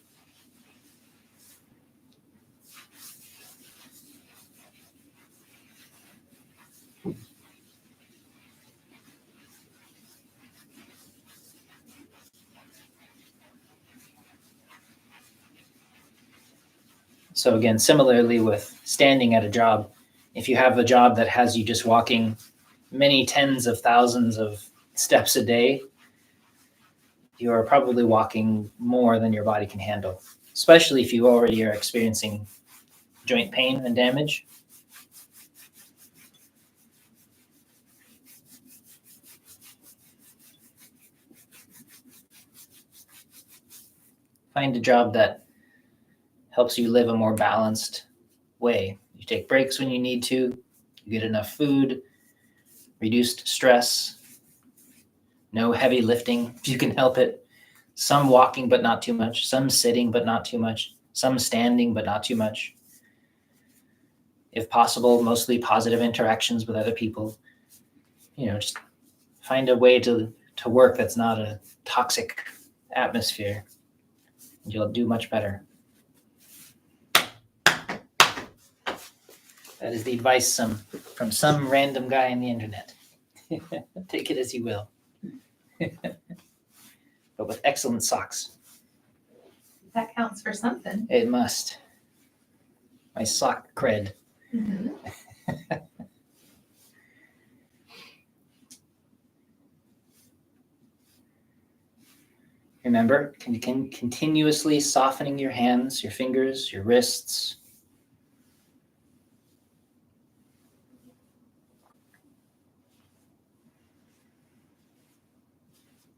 So again, similarly with standing at a job, if you have a job that has you just walking many tens of thousands of steps a day, you are probably walking more than your body can handle, especially if you already are experiencing joint pain and damage. Find a job that helps you live a more balanced way. You take breaks when you need to, you get enough food, reduced stress, no heavy lifting if you can help it, some walking but not too much, some sitting but not too much, some standing but not too much. If possible, mostly positive interactions with other people. Just find a way to work that's not a toxic atmosphere, and you'll do much better. That is the advice from some random guy on the internet. Take it as you will. But with excellent socks. That counts for something. It must. My sock cred. Mm-hmm. Remember, continuously softening your hands, your fingers, your wrists.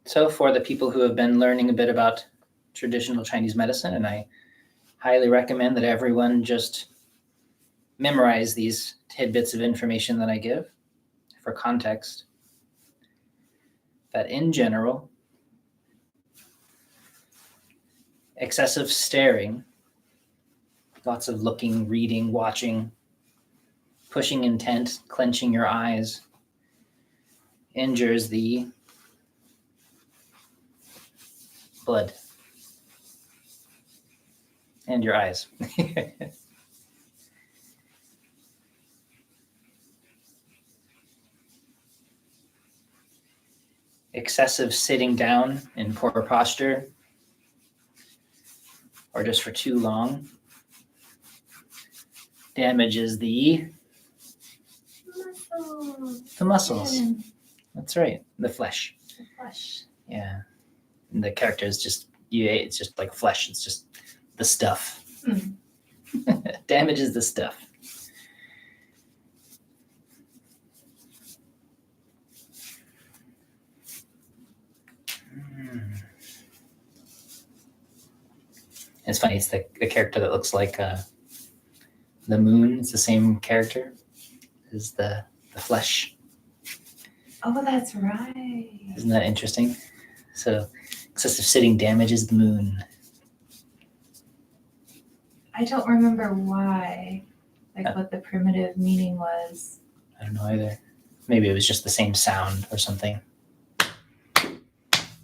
So for the people who have been learning a bit about traditional Chinese medicine, and I highly recommend that everyone just memorize these tidbits of information that I give for context, that in general, excessive staring, lots of looking, reading, watching, pushing intent, clenching your eyes, injures the blood and your eyes. Excessive sitting down in poor posture or just for too long damages the muscles. That's right. The flesh. The flesh. Yeah. And the character is just, it's just like flesh. It's just the stuff. Damages the stuff. It's funny. It's the character that looks like the moon. It's the same character as the flesh. Oh, that's right. Isn't that interesting? So excessive sitting damages the moon. I don't remember why, like what the primitive meaning was. I don't know either. Maybe it was just the same sound or something.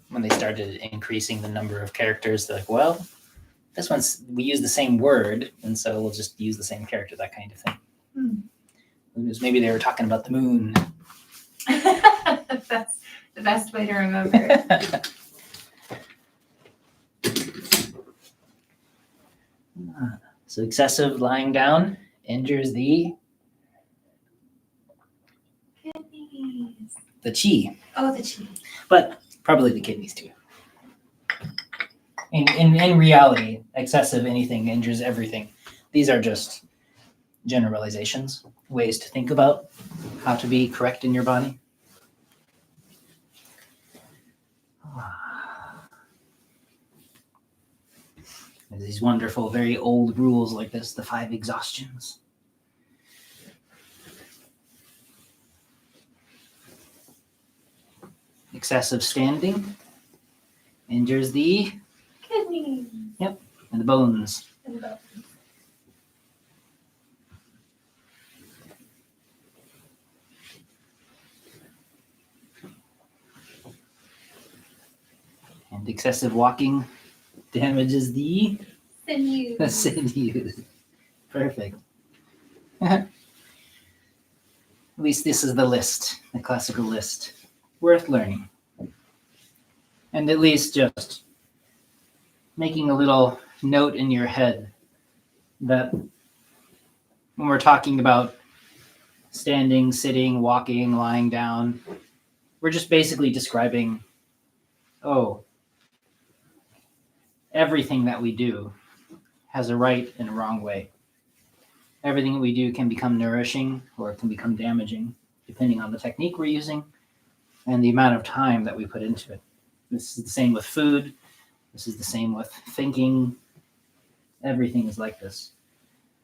When they started increasing the number of characters, they're like, well, this one's, we use the same word, and so we'll just use the same character, that kind of thing. Maybe they were talking about the moon. That's the best way to remember it. So excessive lying down injures the Kidneys. the chi. Oh, the chi. But probably the kidneys too. In reality, excessive anything injures everything. These are just generalizations, ways to think about how to be correct in your body. There's these wonderful, very old rules like this, the 5 exhaustions. Excessive standing injures the Kidneys. Yep, and the bones. And the bones. And excessive walking damages the Sinews. sinews. Perfect. At least this is the list, the classical list. Worth learning. And at least just making a little note in your head that when we're talking about standing, sitting, walking, lying down, we're just basically describing, everything that we do has a right and a wrong way. Everything that we do can become nourishing or it can become damaging, depending on the technique we're using and the amount of time that we put into it. This is the same with food. This is the same with thinking. Everything is like this.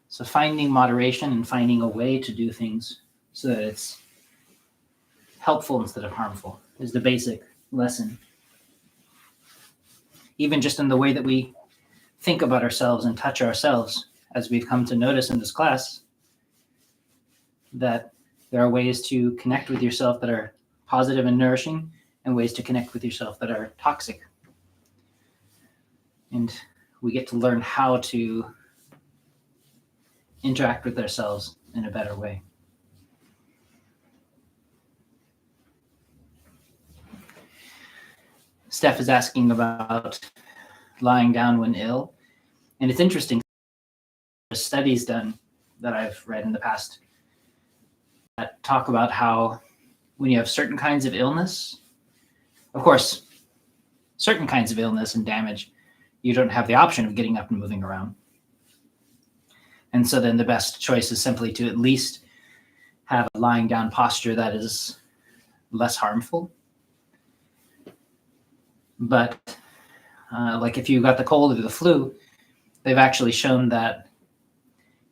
So finding moderation and finding a way to do things so that it's helpful instead of harmful is the basic lesson. Even just in the way that we think about ourselves and touch ourselves, as we've come to notice in this class, that there are ways to connect with yourself that are positive and nourishing and ways to connect with yourself that are toxic. And we get to learn how to interact with ourselves in a better way. Steph is asking about lying down when ill. And it's interesting. There's studies done that I've read in the past that talk about how when you have certain kinds of illness, of course, certain kinds of illness and damage, you don't have the option of getting up and moving around. And so then the best choice is simply to at least have a lying down posture that is less harmful. But like if you got the cold or the flu, they've actually shown that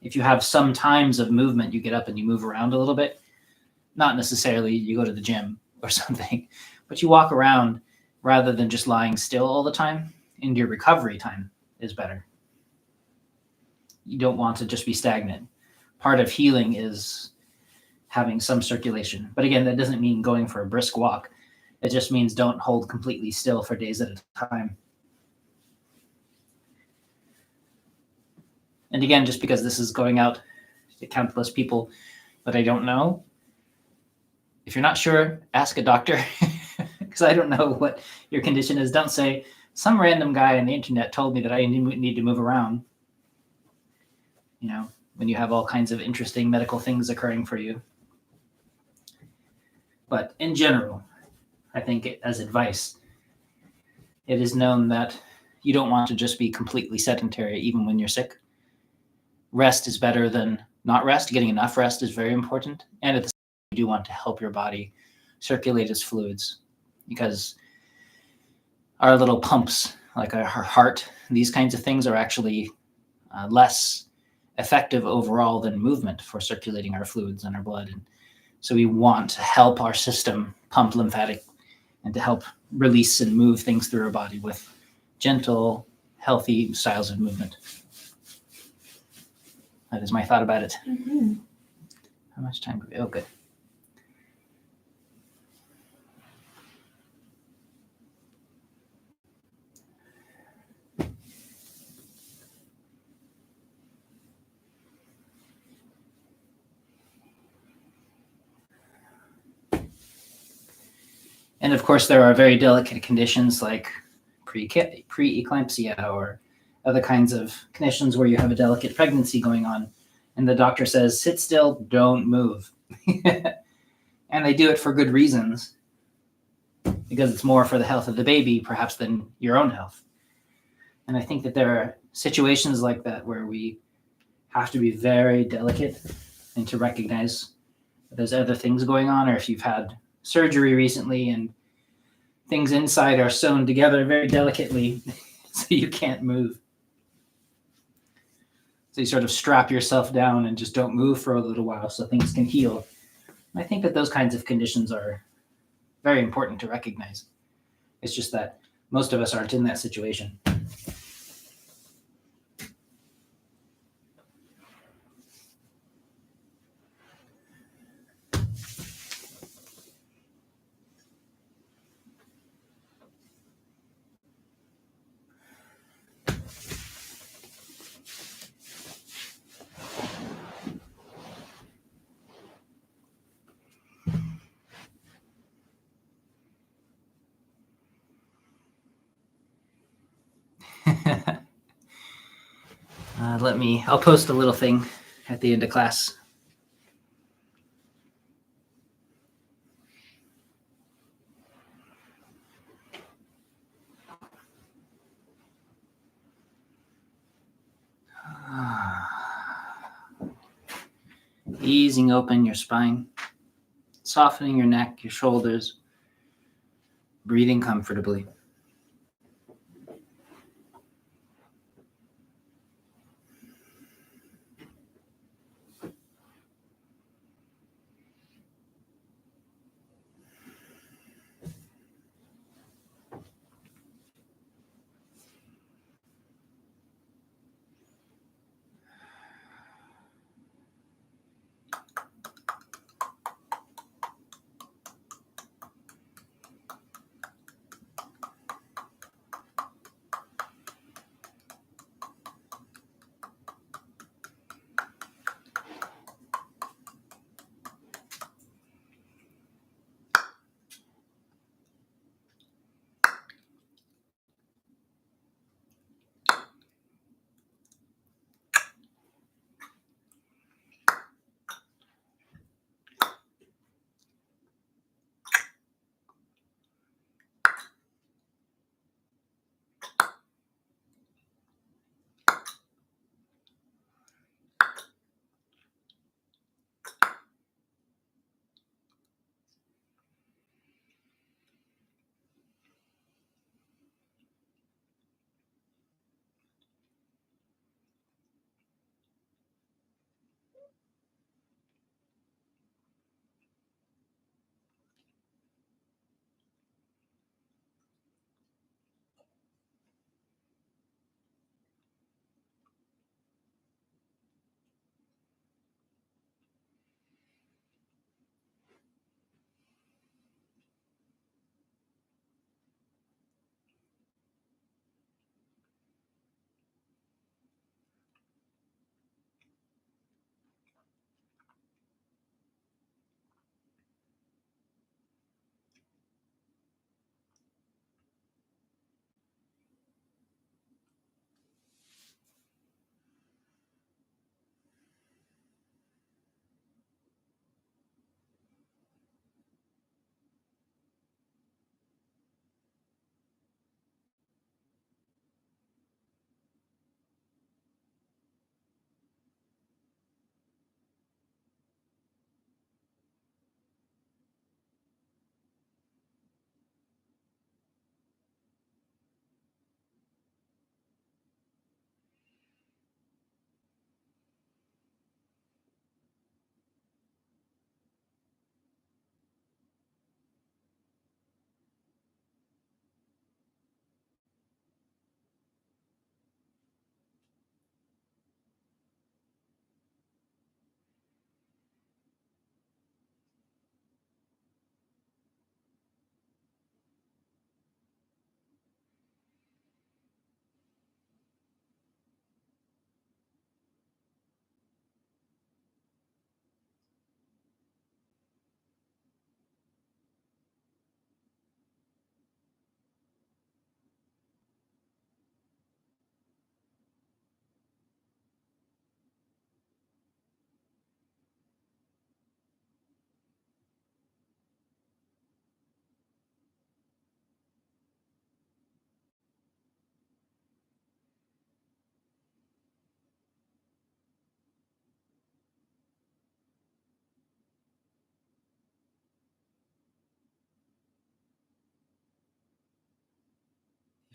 if you have some times of movement, you get up and you move around a little bit. Not necessarily you go to the gym or something, but you walk around rather than just lying still all the time, and your recovery time is better. You don't want to just be stagnant. Part of healing is having some circulation. But again, that doesn't mean going for a brisk walk. It just means don't hold completely still for days at a time. And again, just because this is going out to countless people that I don't know, if you're not sure, ask a doctor, because I don't know what your condition is. Don't say, some random guy on the internet told me that I need to move around. You know, when you have all kinds of interesting medical things occurring for you. But in general, I think as advice, it is known that you don't want to just be completely sedentary even when you're sick. Rest is better than not rest. Getting enough rest is very important. And at the same time, you do want to help your body circulate its fluids, because our little pumps, like our heart, these kinds of things are actually less effective overall than movement for circulating our fluids and our blood. And so we want to help our system pump lymphatic and to help release and move things through our body with gentle, healthy styles of movement. That is my thought about it. Mm-hmm. How much time? Oh, good. And of course, there are very delicate conditions like pre-eclampsia or other kinds of conditions where you have a delicate pregnancy going on, and the doctor says, sit still, don't move. And they do it for good reasons, because it's more for the health of the baby, perhaps, than your own health. And I think that there are situations like that where we have to be very delicate and to recognize that there's other things going on, or if you've had surgery recently and things inside are sewn together very delicately so you can't move. So you sort of strap yourself down and just don't move for a little while so things can heal. And I think that those kinds of conditions are very important to recognize. It's just that most of us aren't in that situation. I'll post a little thing at the end of class. Easing open your spine, softening your neck, your shoulders, breathing comfortably.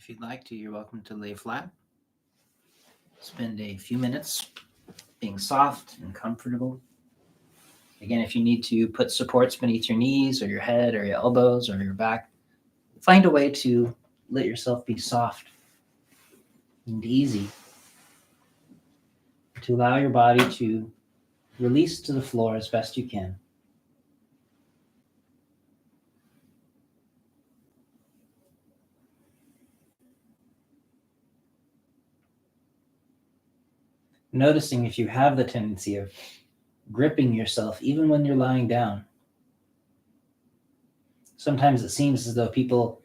If you'd like to, you're welcome to lay flat. Spend a few minutes being soft and comfortable. Again, if you need to put supports beneath your knees or your head or your elbows or your back, find a way to let yourself be soft and easy, to allow your body to release to the floor as best you can. Noticing if you have the tendency of gripping yourself even when you're lying down. Sometimes it seems as though people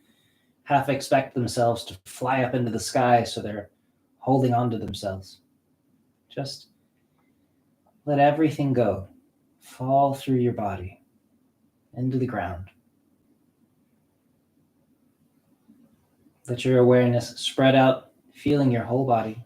half expect themselves to fly up into the sky, so they're holding on to themselves. Just let everything go. Fall through your body into the ground. Let your awareness spread out, feeling your whole body.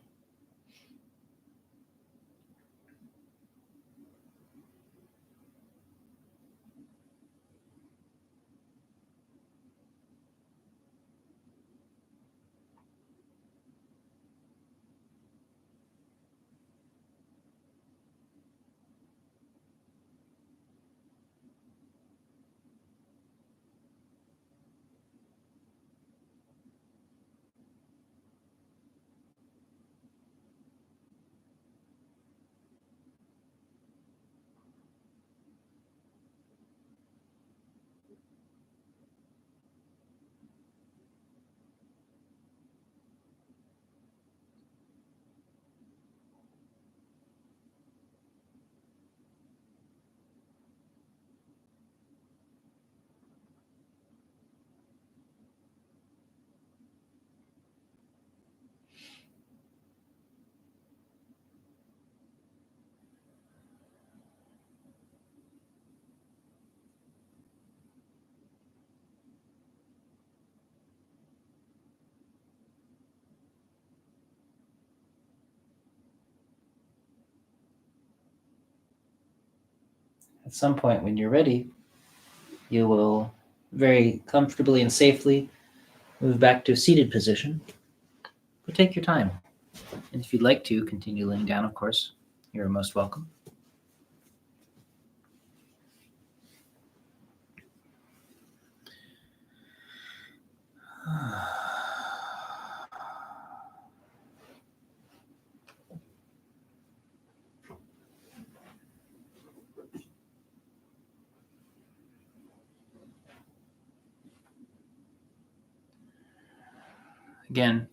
At some point when you're ready, you will very comfortably and safely move back to a seated position. But take your time. And if you'd like to continue laying down, of course, you're most welcome. Again,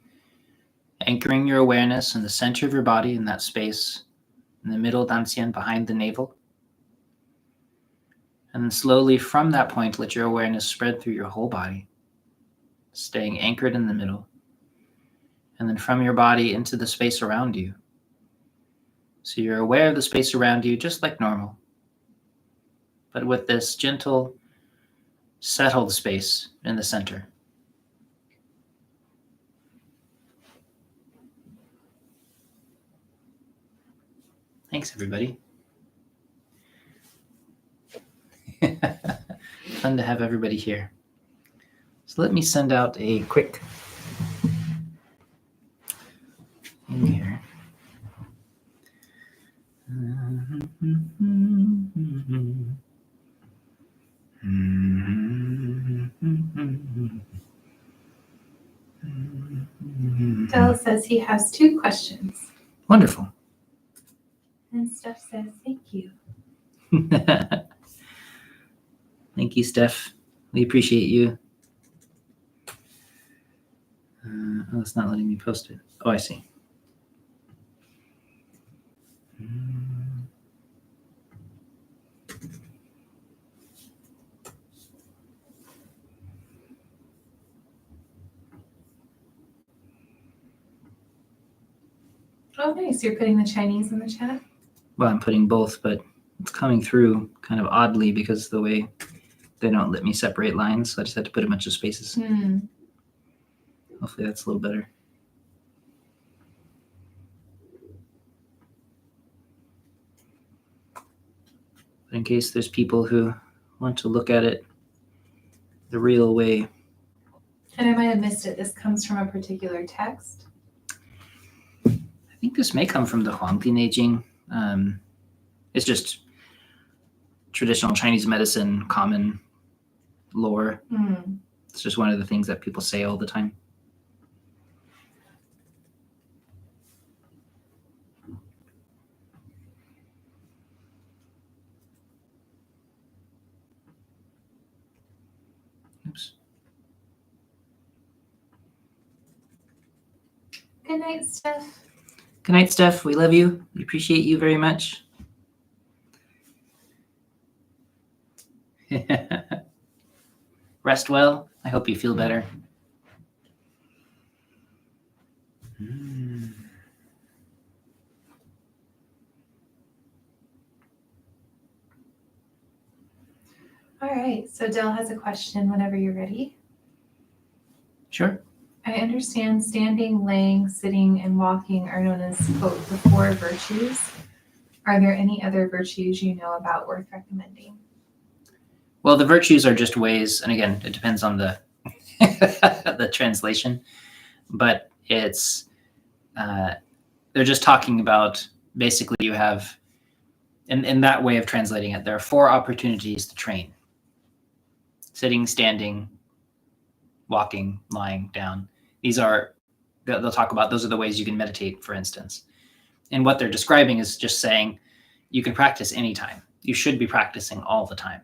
anchoring your awareness in the center of your body, in that space, in the middle dantian, behind the navel. And then slowly from that point, let your awareness spread through your whole body, staying anchored in the middle. And then from your body into the space around you. So you're aware of the space around you just like normal, but with this gentle, settled space in the center. Thanks, everybody. Fun to have everybody here. So let me send out a quick in here. Del says he has 2 questions. Wonderful. And Steph says, thank you. Thank you, Steph. We appreciate you. Oh, it's not letting me post it. Oh, I see. Oh, nice. You're putting the Chinese in the chat? Well, I'm putting both, but it's coming through kind of oddly because of the way they don't let me separate lines. So I just had to put a bunch of spaces. Hopefully that's a little better. But in case there's people who want to look at it the real way. And I might have missed it. This comes from a particular text. I think this may come from the Huangdi Neijing. It's just traditional Chinese medicine, common lore. It's just one of the things that people say all the time. Oops. Good night, Steph. Good night, Steph. We love you. We appreciate you very much. Rest well. I hope you feel better. All right. So Del has a question whenever you're ready. Sure. I understand standing, laying, sitting, and walking are known as, quote, the 4 virtues. Are there any other virtues you know about worth recommending? Well, the virtues are just ways, and again, it depends on the the translation, but it's they're just talking about basically you have, in that way of translating it, there are 4 opportunities to train: sitting, standing, walking, lying down. They'll talk about, those are the ways you can meditate, for instance. And what they're describing is just saying you can practice anytime. You should be practicing all the time.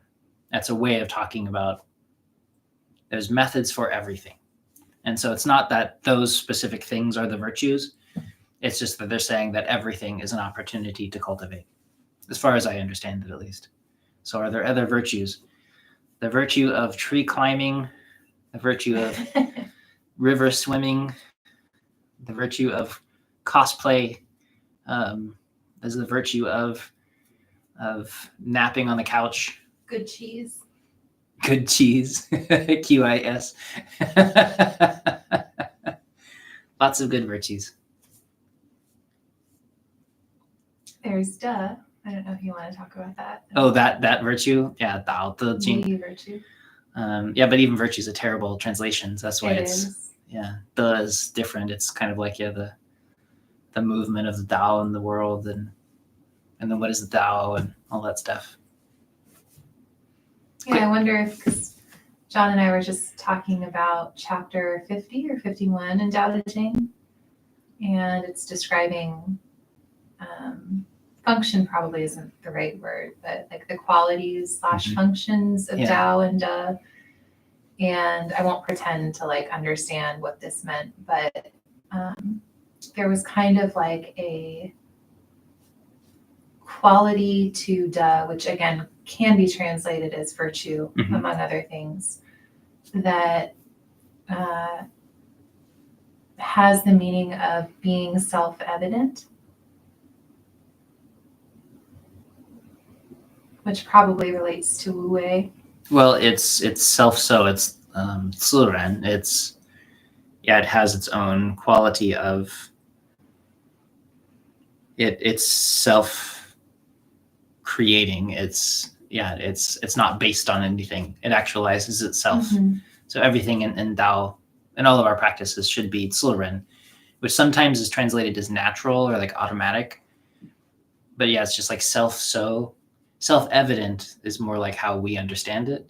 That's a way of talking about there's methods for everything. And so it's not that those specific things are the virtues. It's just that they're saying that everything is an opportunity to cultivate, as far as I understand it, at least. So are there other virtues? The virtue of tree climbing, the virtue of river swimming, the virtue of cosplay, there's the virtue of napping on the couch. Good cheese. Good cheese. QIS. Lots of good virtues. There's duh. I don't know if you want to talk about that. Oh, that virtue? Yeah, Dao De Jing. The virtue. Yeah, but even virtue is a terrible translation. So that's why It it's is. yeah, the is different. It's kind of like the movement of the Tao in the world, and then what is the Tao and all that stuff. Yeah, I wonder if, because John and I were just talking about chapter 50 or 51 in Dao De Jing, and it's describing function probably isn't the right word, but like the qualities / functions of Dao and De. And I won't pretend to like understand what this meant, but there was kind of like a quality to De, which again can be translated as virtue, among other things, that has the meaning of being self-evident, which probably relates to Wu Wei. Well, it's self-so. It's 自然. It has its own quality of it's self-creating. It's not based on anything. It actualizes itself. So everything in Dao and all of our practices should be 自然, which sometimes is translated as natural or like automatic. But yeah, it's just like self-so. Self-evident is more like how we understand it.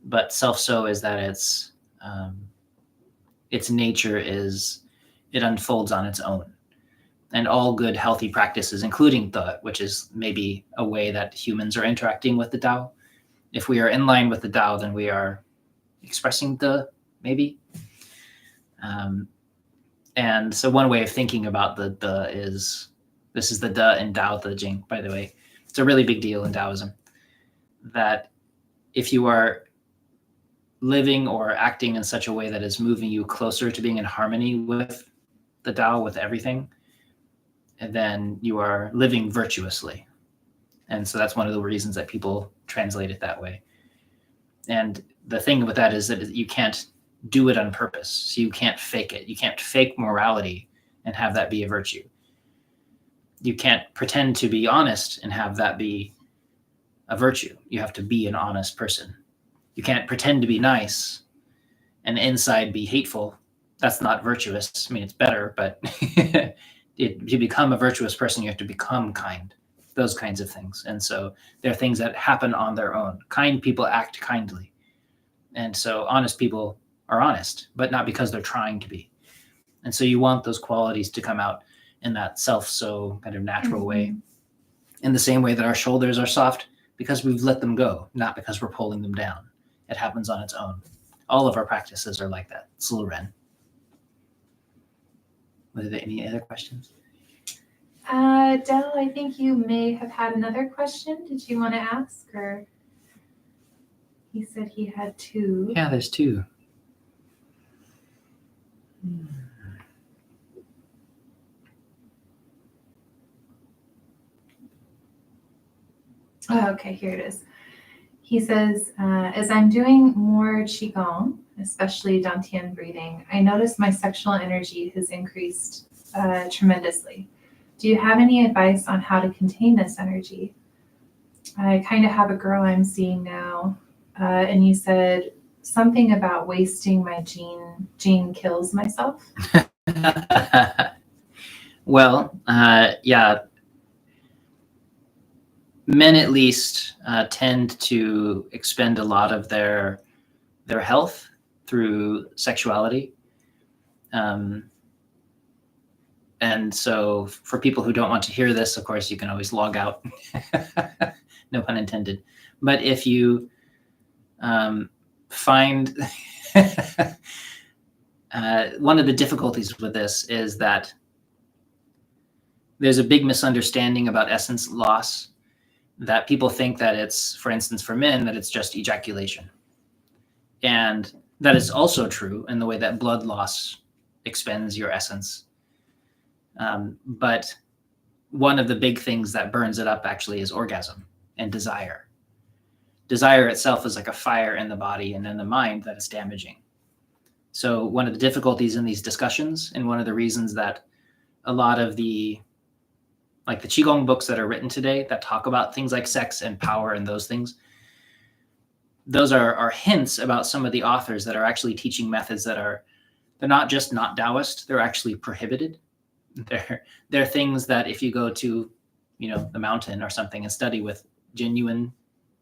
But self-so is that its nature is it unfolds on its own. And all good, healthy practices, including the, which is maybe a way that humans are interacting with the Tao. If we are in line with the Tao, then we are expressing the, maybe. And so one way of thinking about the is, this is the De in Dao De Jing, by the way. It's a really big deal in Taoism, that if you are living or acting in such a way that is moving you closer to being in harmony with the Tao, with everything, and then you are living virtuously. And so that's one of the reasons that people translate it that way. And the thing with that is that you can't do it on purpose. So you can't fake it. You can't fake morality and have that be a virtue. You can't pretend to be honest and have that be a virtue. You have to be an honest person. You can't pretend to be nice and inside be hateful, that's not virtuous. I mean, it's better, but to become a virtuous person, you have to become kind, those kinds of things. And so there are things that happen on their own. Kind people act kindly. And so honest people are honest, but not because they're trying to be. And so you want those qualities to come out in that so kind of natural way, in the same way that our shoulders are soft because we've let them go, not because we're pulling them down. It happens on its own. All of our practices are like that. It's little Ren. Were there any other questions? Del, I think you may have had another question. Did you want to ask, or he said he had two? Yeah, there's two. Oh, okay, here it is. He says, as I'm doing more Qigong, especially Dantian breathing, I notice my sexual energy has increased tremendously. Do you have any advice on how to contain this energy? I kind of have a girl I'm seeing now, and you said something about wasting my gene kills myself. Well, yeah. Men at least tend to expend a lot of their health through sexuality. And so for people who don't want to hear this, of course, you can always log out. No pun intended. But if you find one of the difficulties with this is that there's a big misunderstanding about essence loss, that people think that it's, for instance, for men, that it's just ejaculation. And that is also true in the way that blood loss expends your essence. But one of the big things that burns it up actually is orgasm and desire. Desire itself is like a fire in the body and in the mind that is damaging. So one of the difficulties in these discussions, and one of the reasons that a lot of the Qigong books that are written today that talk about things like sex and power and those things, those are hints about some of the authors that are actually teaching methods that they're not just not Taoist, they're actually prohibited. They're things that if you go to, the mountain or something and study with genuine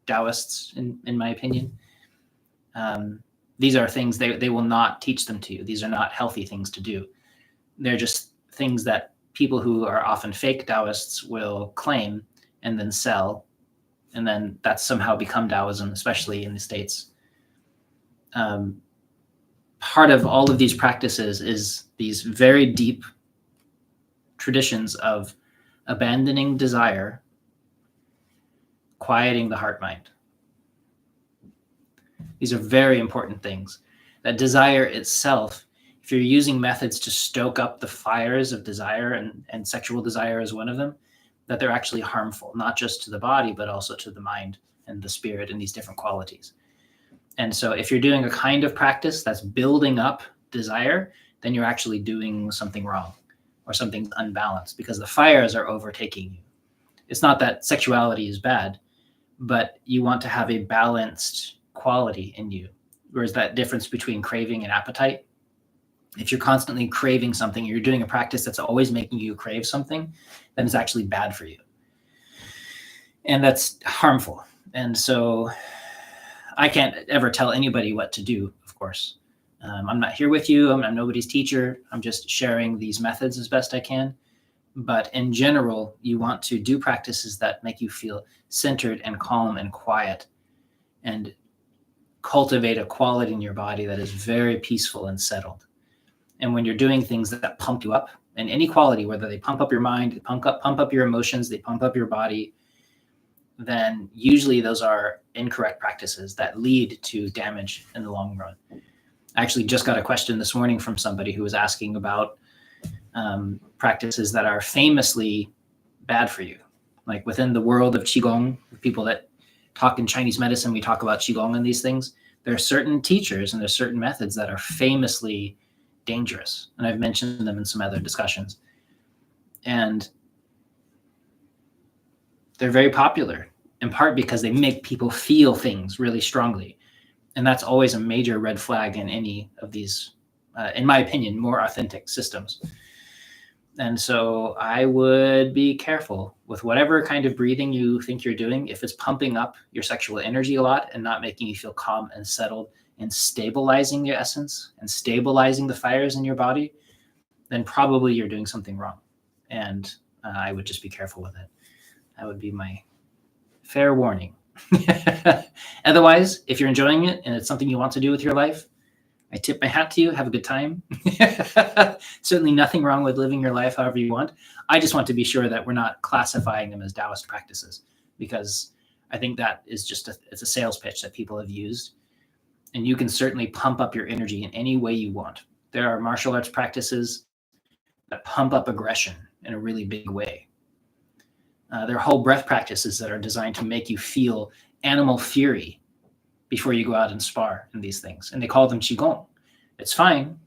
Taoists, in my opinion, these are things they will not teach them to you. These are not healthy things to do. They're just things that people who are often fake Taoists will claim and then sell, and then that's somehow become Taoism, especially in the States. Part of all of these practices is these very deep traditions of abandoning desire, quieting the heart mind. These are very important things. That desire itself, if you're using methods to stoke up the fires of desire, and sexual desire is one of them, that they're actually harmful, not just to the body, but also to the mind and the spirit and these different qualities. And so if you're doing a kind of practice that's building up desire, then you're actually doing something wrong or something unbalanced, because the fires are overtaking you. It's not that sexuality is bad, but you want to have a balanced quality in you. Whereas that difference between craving and appetite, if you're constantly craving something, you're doing a practice that's always making you crave something, then it's actually bad for you. And that's harmful. And so I can't ever tell anybody what to do, of course. I'm not here with you. I'm nobody's teacher. I'm just sharing these methods as best I can. But in general, you want to do practices that make you feel centered and calm and quiet, and cultivate a quality in your body that is very peaceful and settled. And when you're doing things that pump you up, in any quality, whether they pump up your mind, they pump up your emotions, they pump up your body, then usually those are incorrect practices that lead to damage in the long run. I actually just got a question this morning from somebody who was asking about practices that are famously bad for you. Like within the world of Qigong, people that talk in Chinese medicine, we talk about Qigong and these things. There are certain teachers and there's certain methods that are famously dangerous. And I've mentioned them in some other discussions. And they're very popular, in part because they make people feel things really strongly. And that's always a major red flag in any of these, in my opinion, more authentic systems. And so I would be careful with whatever kind of breathing you think you're doing. If it's pumping up your sexual energy a lot and not making you feel calm and settled and stabilizing your essence and stabilizing the fires in your body, then probably you're doing something wrong. And I would just be careful with it. That would be my fair warning. Otherwise, if you're enjoying it and it's something you want to do with your life, I tip my hat to you. Have a good time. Certainly nothing wrong with living your life however you want. I just want to be sure that we're not classifying them as Taoist practices, because I think that is just it's a sales pitch that people have used. And you can certainly pump up your energy in any way you want. There are martial arts practices that pump up aggression in a really big way. There are whole breath practices that are designed to make you feel animal fury before you go out and spar in these things. And they call them Qigong. It's fine.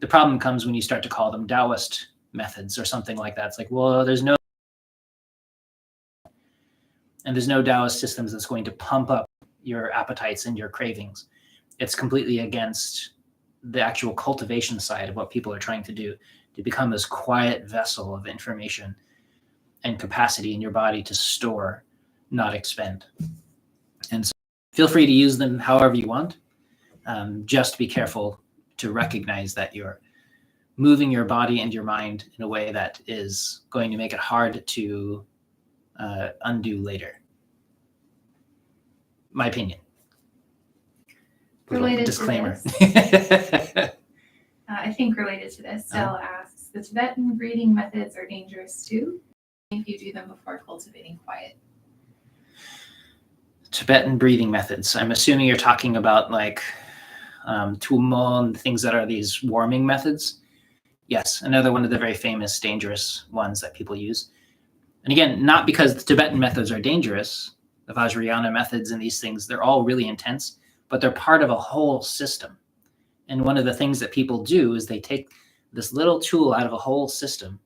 The problem comes when you start to call them Daoist methods or something like that. It's like, well, there's no Daoist systems that's going to pump up your appetites and your cravings. It's completely against the actual cultivation side of what people are trying to do, to become this quiet vessel of information and capacity in your body to store, not expend. And so feel free to use them however you want. Just be careful to recognize that you're moving your body and your mind in a way that is going to make it hard to undo later. My opinion. Related disclaimer. To this, I think related to this, Del asks, the Tibetan breathing methods are dangerous too, if you do them before cultivating quiet. Tibetan breathing methods. I'm assuming you're talking about like Tumo and things that are these warming methods. Yes, another one of the very famous, dangerous ones that people use. And again, not because the Tibetan methods are dangerous, the Vajrayana methods and these things, they're all really intense, but they're part of a whole system. And one of the things that people do is they take this little tool out of a whole system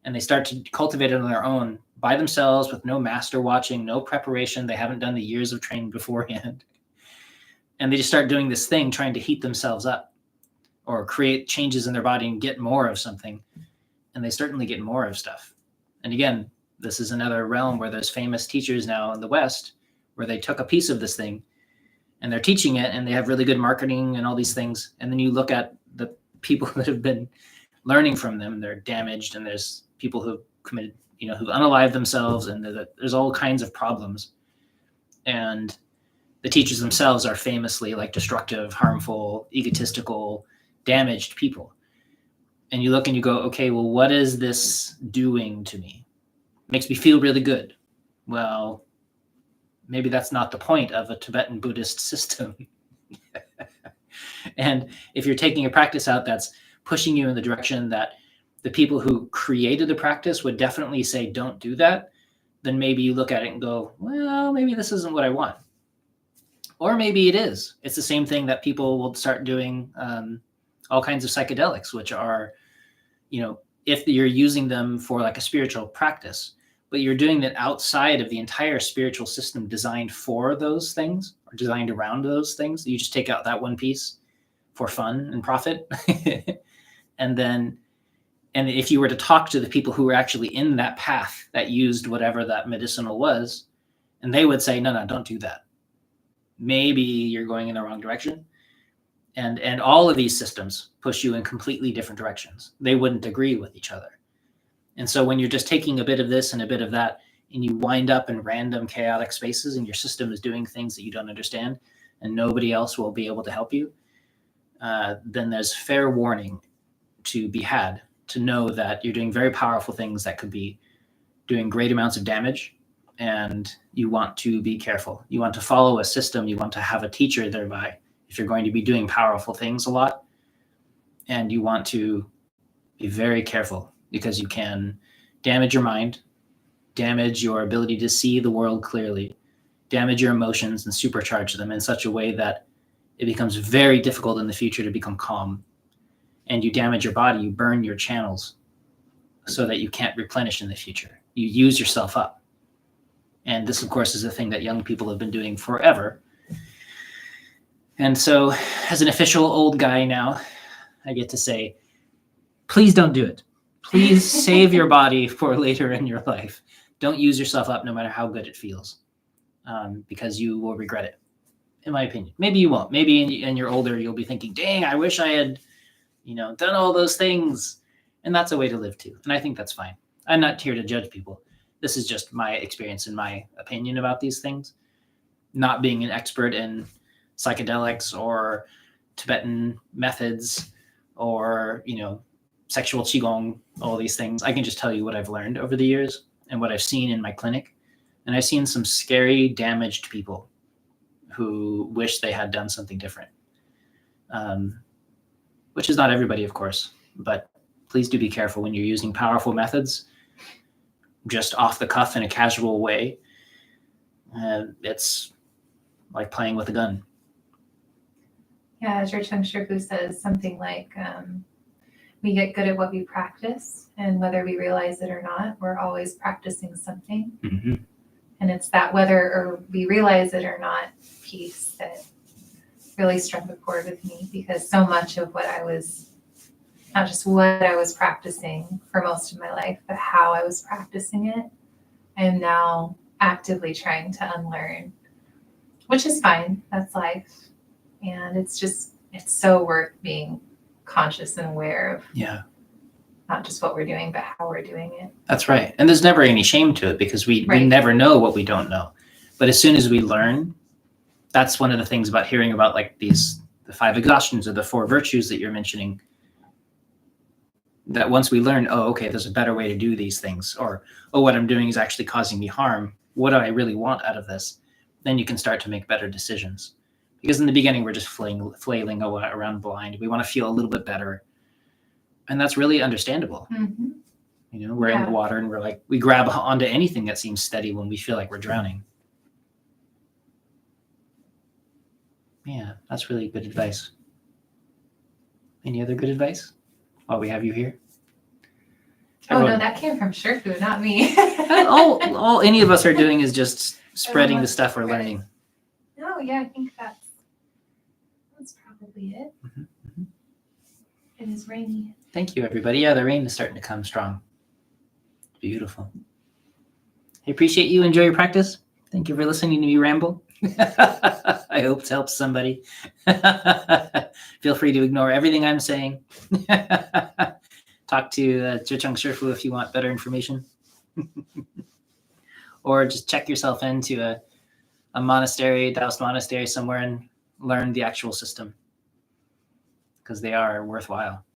and they start to cultivate it on their own by themselves with no master watching, no preparation. They haven't done the years of training beforehand. And they just start doing this thing, trying to heat themselves up or create changes in their body and get more of something. And they certainly get more of stuff. And again, this is another realm where there's famous teachers now in the West where they took a piece of this thing and they're teaching it and they have really good marketing and all these things. And then you look at the people that have been learning from them, they're damaged, and there's people who've committed, who've unalived themselves, and there's all kinds of problems. And the teachers themselves are famously like destructive, harmful, egotistical, damaged people. And you look and you go, okay, well, what is this doing to me? It makes me feel really good. Well, maybe that's not the point of a Tibetan Buddhist system. And if you're taking a practice out that's pushing you in the direction that the people who created the practice would definitely say, don't do that, then maybe you look at it and go, well, maybe this isn't what I want. Or maybe it is. It's the same thing that people will start doing all kinds of psychedelics, which are, if you're using them for like a spiritual practice, but you're doing that outside of the entire spiritual system designed for those things or designed around those things. You just take out that one piece for fun and profit. And if you were to talk to the people who were actually in that path that used whatever that medicinal was, and they would say, no, don't do that. Maybe you're going in the wrong direction. And all of these systems push you in completely different directions. They wouldn't agree with each other. And so when you're just taking a bit of this and a bit of that, and you wind up in random chaotic spaces and your system is doing things that you don't understand and nobody else will be able to help you, then there's fair warning to be had to know that you're doing very powerful things that could be doing great amounts of damage. And you want to be careful. You want to follow a system. You want to have a teacher thereby if you're going to be doing powerful things a lot. And you want to be very careful because you can damage your mind, damage your ability to see the world clearly, damage your emotions and supercharge them in such a way that it becomes very difficult in the future to become calm. And you damage your body, you burn your channels so that you can't replenish in the future. You use yourself up. And this, of course, is a thing that young people have been doing forever. And so as an official old guy now, I get to say, please don't do it. Please save your body for later in your life. Don't use yourself up no matter how good it feels, because you will regret it, in my opinion. Maybe you won't. Maybe when you're older, you'll be thinking, dang, I wish I had, done all those things. And that's a way to live too. And I think that's fine. I'm not here to judge people. This is just my experience and my opinion about these things. Not being an expert in psychedelics or Tibetan methods or, sexual Qigong, all these things. I can just tell you what I've learned over the years and what I've seen in my clinic. And I've seen some scary, damaged people who wish they had done something different. Which is not everybody, of course, but please do be careful when you're using powerful methods just off the cuff in a casual way. It's like playing with a gun. Yeah, ZhiCheng Shifu says something like, we get good at what we practice, and whether we realize it or not, we're always practicing something. Mm-hmm. And it's that whether or we realize it or not piece that really struck a chord with me, because so much of what I was, not just what I was practicing for most of my life, but how I was practicing it, I am now actively trying to unlearn, which is fine. That's life. And it's so worth being conscious and aware of. Yeah. Not just what we're doing, but how we're doing it. That's right. And there's never any shame to it, because we never know what we don't know. But as soon as we learn, that's one of the things about hearing about like the 5 exhaustions or the 4 virtues that you're mentioning, that once we learn, oh, okay, there's a better way to do these things, or, oh, what I'm doing is actually causing me harm. What do I really want out of this? Then you can start to make better decisions. Because in the beginning, we're just flailing around blind. We want to feel a little bit better. And that's really understandable. Mm-hmm. We're in the water and we're like, we grab onto anything that seems steady when we feel like we're drowning. Yeah, that's really good advice. Any other good advice while we have you here? No, that came from Shifu, not me. all any of us are doing is just spreading the stuff we're learning. No, yeah, I think that's probably it. Mm-hmm. Mm-hmm. It is rainy. Thank you, everybody. Yeah, the rain is starting to come strong. Beautiful. I appreciate you. Enjoy your practice. Thank you for listening to me ramble. I hope it helps somebody. Feel free to ignore everything I'm saying. Talk to ZhiCheng Shifu if you want better information. Or just check yourself into a monastery, Daoist monastery somewhere, and learn the actual system, because they are worthwhile.